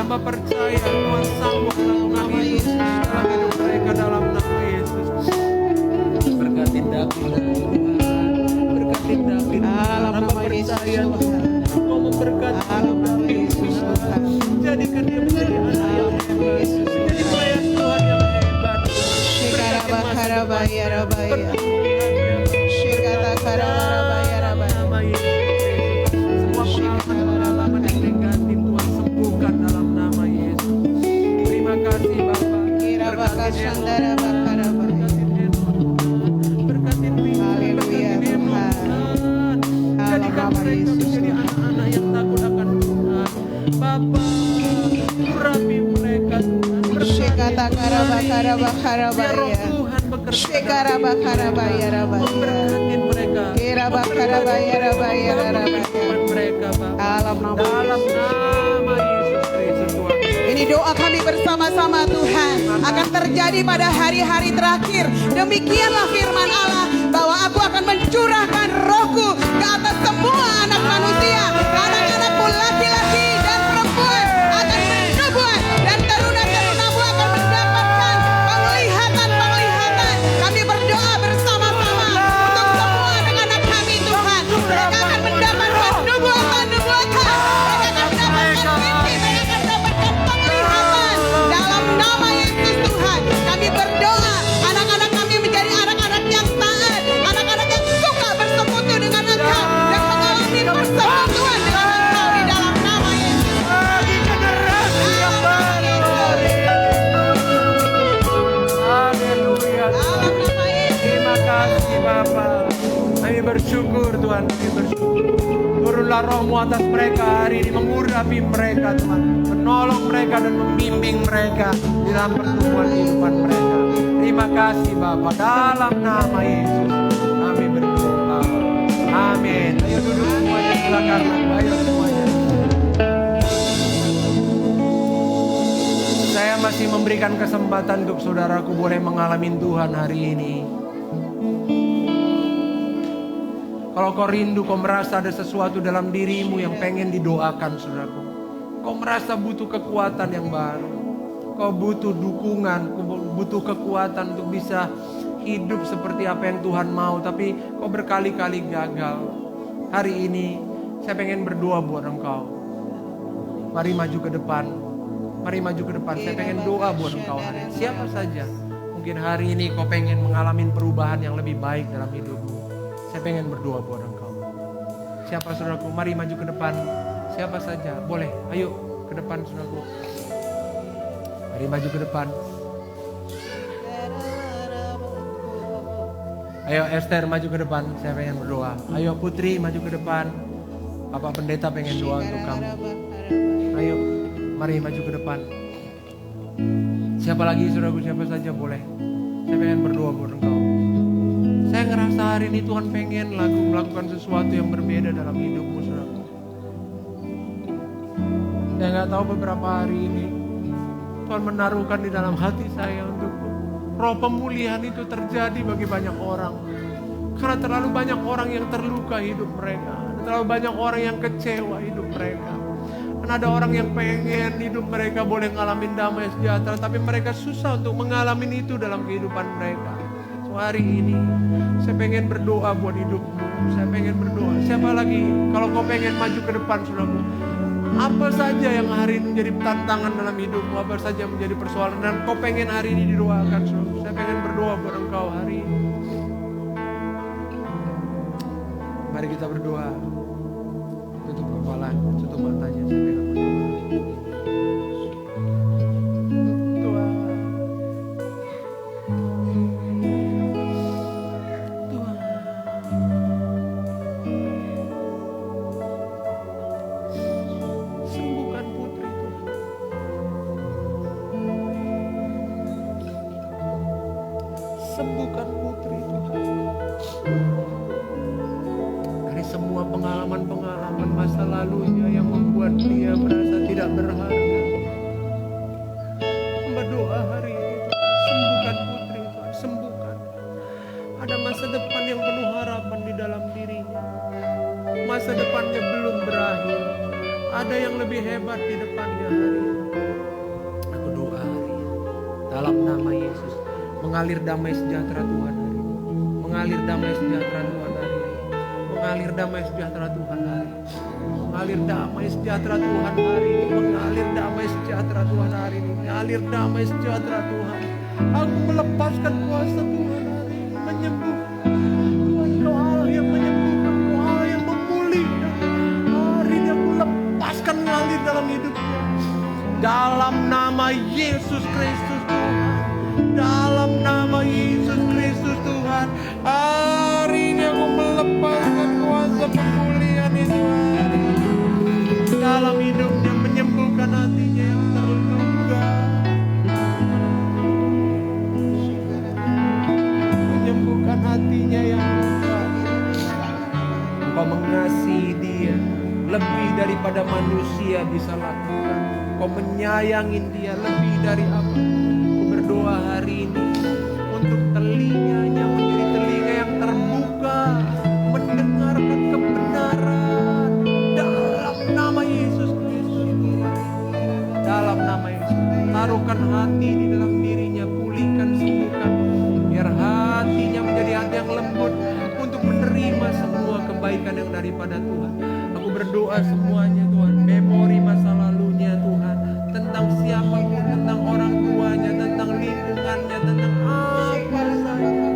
Hamba percaya Tuhan sanggup melakukan itu dalam hidup mereka dalam nama Yesus. Berkati David berkati David. Hamba percaya Tuhan Kau memberkati David. Jadikan dia menjadi anak yang hebat, menjadi pelayan Tuhan yang hebat. Berkati masa depan, pertumbuhan Shandara Bakaraba. Berkatin mereka, Haleluya, berkatin Tuhan. Jadikan mereka menjadi anak-anak yang takut akan Tuhan. Bapa, urapi mereka Tuhan. Shekata Karaba Karaba Karaba Biar roh ya. Tuhan bekerja Shekaraba Karaba ya Raba ya. memberkatin mereka. Kiraba Karaba ya Raba ya Raba ya. Kehidupan mereka, Bapa. Dalam nama Dalam nama Yesus Kristus Tuhan. ini doa kami bersama-sama Tuhan akan terjadi pada hari-hari terakhir. Demikianlah firman Allah bahwa aku akan mencurahkan rohku ke atas semua anak manusia. Anak-anakmu laki-laki dan perempuan akan bernubuat dan teruna-terunamu akan mendapatkan penglihatan-penglihatan. Kami berdoa bersama-sama untuk semua anak-anak kami Tuhan. Mereka akan mendapatkan nubuatan-nubuatan. Mereka akan mendapatkan mimpi. Mereka akan mendapatkan penglihatan. Dalam nama Yesus Tuhan, kami berdoa anak-anak kami menjadi anak-anak yang taat, anak-anak yang suka bersekutu dengan Engkau dan mengalami persekutuan dengan Engkau di dalam nama Yesus. Bagi generasi yang baru. Haleluya. Dalam nama Yesus. Terima kasih Bapa. Kami bersyukur Tuhan, kami bersyukur. Turunlah rohmu atas mereka hari ini, mengurapi mereka Tuhan, menolong mereka dan membimbing mereka di dalam pertumbuhan kehidupan mereka. Terima kasih Bapa, dalam nama Yesus kami berdoa. Amin. Ayo duduk semuanya, silakan. Ayo semuanya. Saya masih memberikan kesempatan untuk saudaraku boleh mengalami Tuhan hari ini. Kalau kau rindu, kau merasa ada sesuatu dalam dirimu yang pengen didoakan, saudaraku. Kau merasa butuh kekuatan yang baru. Kau butuh dukungan, kau butuh kekuatan untuk bisa hidup seperti apa yang Tuhan mau. Tapi kau berkali-kali gagal. Hari ini, saya pengen berdoa buat engkau. Mari maju ke depan. Mari maju ke depan. Saya pengen doa buat engkau hari ini. Siapa saja. Mungkin hari ini kau pengen mengalami perubahan yang lebih baik dalam hidupmu. Saya pengen berdoa buat engkau. Siapa saudaraku? Mari maju ke depan. Siapa saja, boleh. Ayo ke depan saudaraku. Mari maju ke depan. Ayo Esther maju ke depan. Saya pengen berdoa. Ayo Putri maju ke depan. Bapak Pendeta pengen doa untuk kamu. Ayo, mari maju ke depan. Siapa lagi saudaraku? Siapa saja boleh. Saya pengen berdoa buat engkau. Saya ngerasa hari ini Tuhan pengen melakukan sesuatu yang berbeda dalam hidupmu, saudara. Saya nggak tahu beberapa hari ini Tuhan menaruhkan di dalam hati saya untuk roh pemulihan itu terjadi bagi banyak orang. Karena terlalu banyak orang yang terluka hidup mereka. Terlalu banyak orang yang kecewa hidup mereka. Dan ada orang yang pengen hidup mereka boleh ngalamin damai sejahtera, tapi mereka susah untuk mengalami itu dalam kehidupan mereka. So, hari ini saya pengen berdoa buat hidupmu. Saya pengen berdoa. Siapa lagi? Kalau kau pengen maju ke depan, saudaraku. Apa saja yang hari ini menjadi tantangan dalam hidupmu, apa saja yang menjadi persoalan, dan kau pengen hari ini didoakan, saudaraku. Saya pengen berdoa buat engkau hari ini. Mari kita berdoa. Tutup kepala, tutup matanya. Saya pengen berdoa. Tuhan. Tuhan. Sembuhkan putri Tuhan. Sembuhkan putri Tuhan. Dari semua pengalaman-pengalaman masa lalunya yang membuat dia merasa tidak berharga. Berdoa hari ini Tuhan, sembuhkan putri Tuhan, sembuhkan. Ada masa depan yang penuh harapan di dalam dirinya. Masa depannya belum berakhir. Ada yang lebih hebat di depannya hari ini. Aku doa hari ini dalam nama Yesus, mengalir damai sejahtera Tuhan hari ini. Mengalir damai sejahtera Tuhan hari ini. Mengalir damai sejahtera Tuhan hari ini. Mengalir damai sejahtera Tuhan hari ini. Mengalir damai sejahtera Tuhan hari ini. Mengalir damai sejahtera Tuhan. Aku melepaskan kuasa Tuhan hari ini. Menyembuhkan. Tuhan, Kau Allah yang menyembuhkan. Kau Allah yang memulihkan. Hari ini aku lepaskan dalam hidupnya. Dalam nama Yesus Kristus Tuhan. dalam nama Yesus Kristus Tuhan. Hari ini aku melepaskan kuasa pemulihan itu dalam hidupnya, menyembuhkan hatinya yang terluka, menyembuhkan hatinya yang luka. Engkau mengasihi dia lebih daripada manusia bisa lakukan. Kau menyayangin dia lebih dari apa. Aku berdoa hari ini untuk telinganya menjadi telinga yang terbuka, mendengarkan kebenaran dalam nama Yesus Kristus. Dalam nama Yesus, taruhkan hati di dalam dirinya, pulihkan, sembuhkan, biar hatinya menjadi hati yang lembut untuk menerima semua kebaikan yang daripada Tuhan. Aku berdoa semuanya Tuhan, memori masa lalunya Tuhan, tentang siapapun, tentang orang tuanya, tentang lingkungannya, tentang apa saja,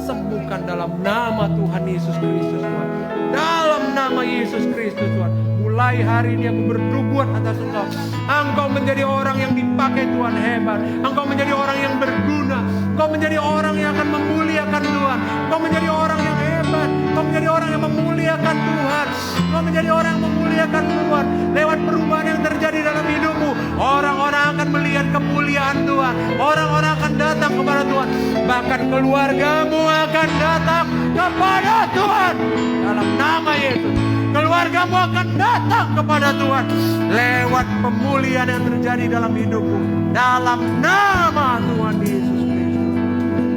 sembuhkan dalam nama Tuhan Yesus Kristus Tuhan. Dalam nama Yesus Kristus Tuhan, mulai hari ini aku bernubuat atas Engkau. Engkau menjadi orang yang dipakai Tuhan hebat. Engkau menjadi orang yang berguna. Engkau menjadi orang yang akan memuliakan Tuhan. Engkau menjadi orang yang hebat. Engkau menjadi orang yang memuliakan Tuhan. Engkau menjadi orang yang memuliakan Tuhan. Lewat perubahan yang terjadi dalam hidupmu, orang-orang akan melihat kemuliaan Tuhan. Orang-orang akan datang kepada Tuhan. Bahkan keluargamu akan datang kepada Tuhan. Dalam nama Yesus, keluargamu akan datang kepada Tuhan lewat pemulihan yang terjadi dalam hidupmu. Dalam nama Tuhan Yesus Kristus.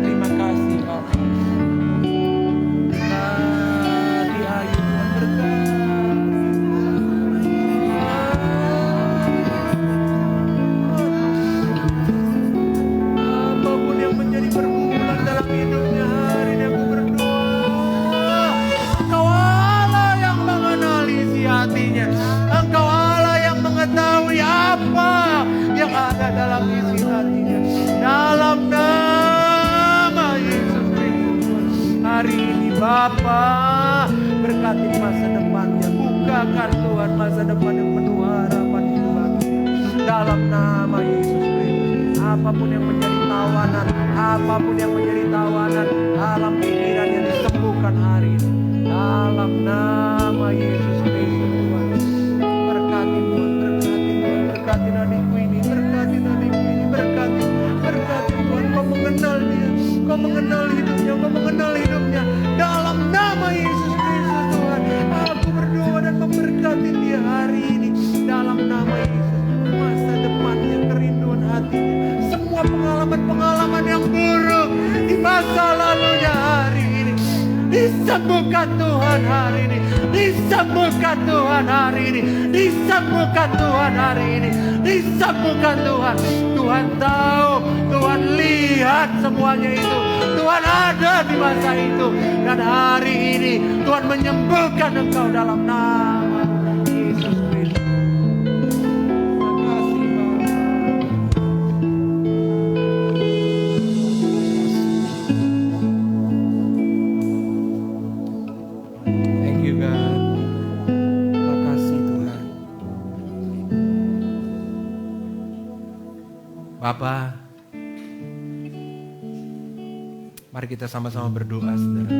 Terima kasih Bapak. Berkati ayu Tuhan, berkati. Apapun yang menjadi pergumulan dalam hidupnya, hari ini aku berdoa. Engkau Allah yang mengenali isi hatinya. Engkau Allah yang mengetahui apa yang ada dalam isi hatinya. Dalam nama Yesus Kristus, hari ini Bapa, berkati masa depannya. Bukakan Tuhan masa depan yang penuh harapan Tuhan. Dalam nama Yesus Kristus, apapun yang menjadi tawanan, apapun yang menjadi tawanan alam pikiran yang disembuhkan hari ini. Dalam nama Yesus Kristus Tuhan, berkati Tuhan, berkati Tuhan, berkati adikku ini, berkati adikku ini, berkati Tuhan. Kau mengenal dia, kau mengenal hidupnya, kau mengenal hidupnya. Dalam nama Yesus Kristus Tuhan, aku berdoa dan memberkati dia hari ini. Dalam nama Yesus, masa depannya, kerinduan hatinya, semua pengalaman-pengalaman yang buruk di masa lalunya hari ini disembuhkan Tuhan hari ini. Disembuhkan Tuhan hari ini. Disembuhkan Tuhan hari ini. Disembuhkan Tuhan. Tuhan tahu, Tuhan lihat semuanya itu. Tuhan ada di masa itu. Dan hari ini Tuhan menyembuhkan engkau dalam nama Yesus Kristus. Terima kasih Bapak. Thank you God. Terima kasih Tuhan. Bapak, mari kita sama-sama berdoa saudara.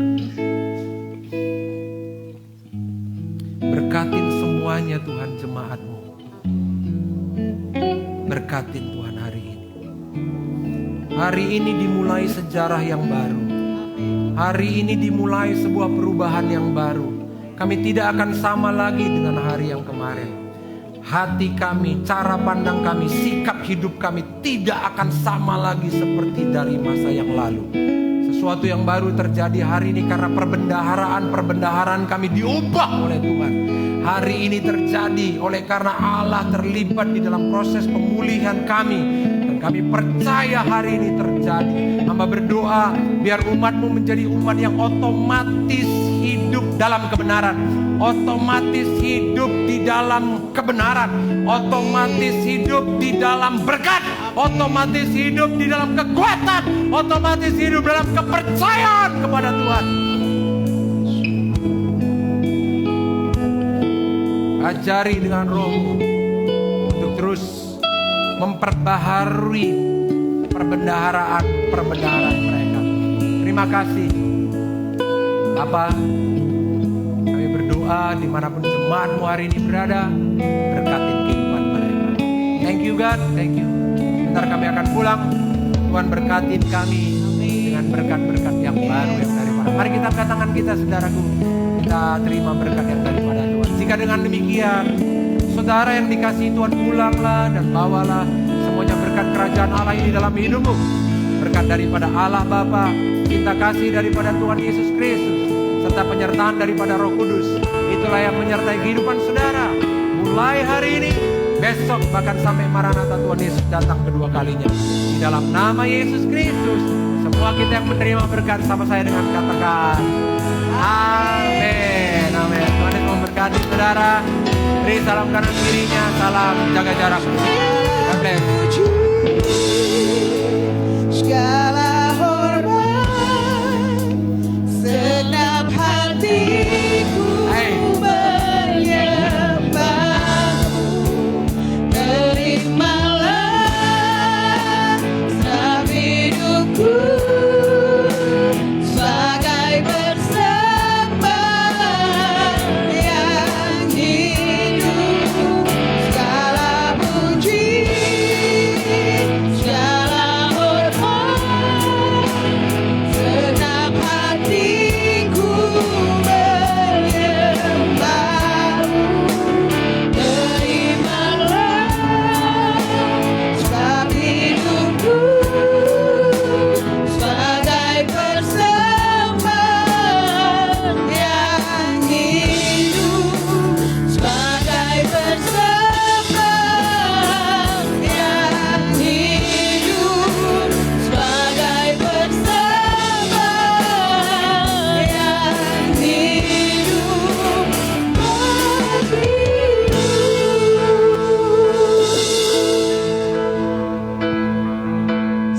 Berkatin semuanya Tuhan jemaat-Mu. Berkatin Tuhan hari ini. Hari ini dimulai sejarah yang baru. Hari ini dimulai sebuah perubahan yang baru. Kami tidak akan sama lagi dengan hari yang kemarin. Hati kami, cara pandang kami, sikap hidup kami tidak akan sama lagi seperti dari masa yang lalu. Sesuatu yang baru terjadi hari ini karena perbendaharaan kami diubah oleh Tuhan. Hari ini terjadi oleh karena Allah terlibat di dalam proses pemulihan kami. Dan kami percaya hari ini terjadi. Hamba berdoa biar umat-Mu menjadi umat yang otomatis hidup dalam kebenaran. Otomatis hidup di dalam kebenaran. Otomatis hidup di dalam berkat. Otomatis hidup di dalam kekuatan. Otomatis hidup dalam kepercayaan kepada Tuhan. Ajari dengan Roh-Mu untuk terus memperbaharui perbendaharaan mereka. Terima kasih Bapa. Kami berdoa dimanapun jemaatmu hari ini berada, berkati kehidupan mereka. Thank you God, thank you. Bentar kami akan pulang. Tuhan berkatin kami dengan berkat-berkat yang baru yang daripada. Mari kita angkat tangan kita saudaraku. Kita terima berkat yang daripada Tuhan. Jika dengan demikian, saudara yang dikasihi Tuhan, pulanglah dan bawalah semuanya berkat kerajaan Allah ini dalam hidupmu. Berkat daripada Allah Bapa, cinta kasih daripada Tuhan Yesus Kristus, serta penyertaan daripada Roh Kudus. Itulah yang menyertai kehidupan saudara. Mulai hari ini, besok, bahkan sampai Maranatha Tuhan Yesus datang kedua kalinya. Di dalam nama Yesus Kristus, semua kita yang menerima berkat sama saya dengan katakan amin. Amin. Tuhan Yesus memberkati saudara. Beri salam kanan kirinya, salam jaga jarak. God bless. Segala hormat, segenap hatiku menyembahmu. Terimalah setiap hidupku sebagai persembahan yang hidup. Segala puji, segala hormat, segenap hatiku menyembahmu. Terimalah sebab hidupku sebagai persembahan yang hidup. Sebagai persembahan yang hidup. Sebagai persembahan yang hidup bagiku.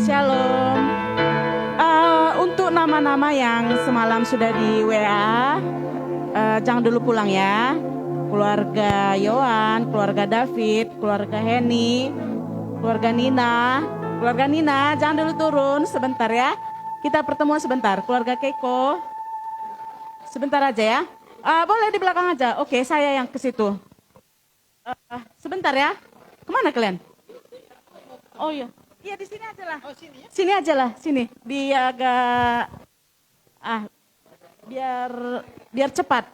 Shalom. Untuk nama-nama yang semalam sudah di WA, jangan dulu pulang ya. Keluarga Yohan, keluarga David, keluarga Henny, keluarga Nina. Keluarga Nina, jangan dulu turun sebentar ya. Kita pertemuan sebentar. Keluarga Keiko, sebentar aja ya. Boleh di belakang aja. Oke, saya yang ke situ. Sebentar ya. Kemana kalian? Oh iya. Iya di sini aja lah. Oh sini ya? Sini aja lah, sini. Biar agak biar cepat.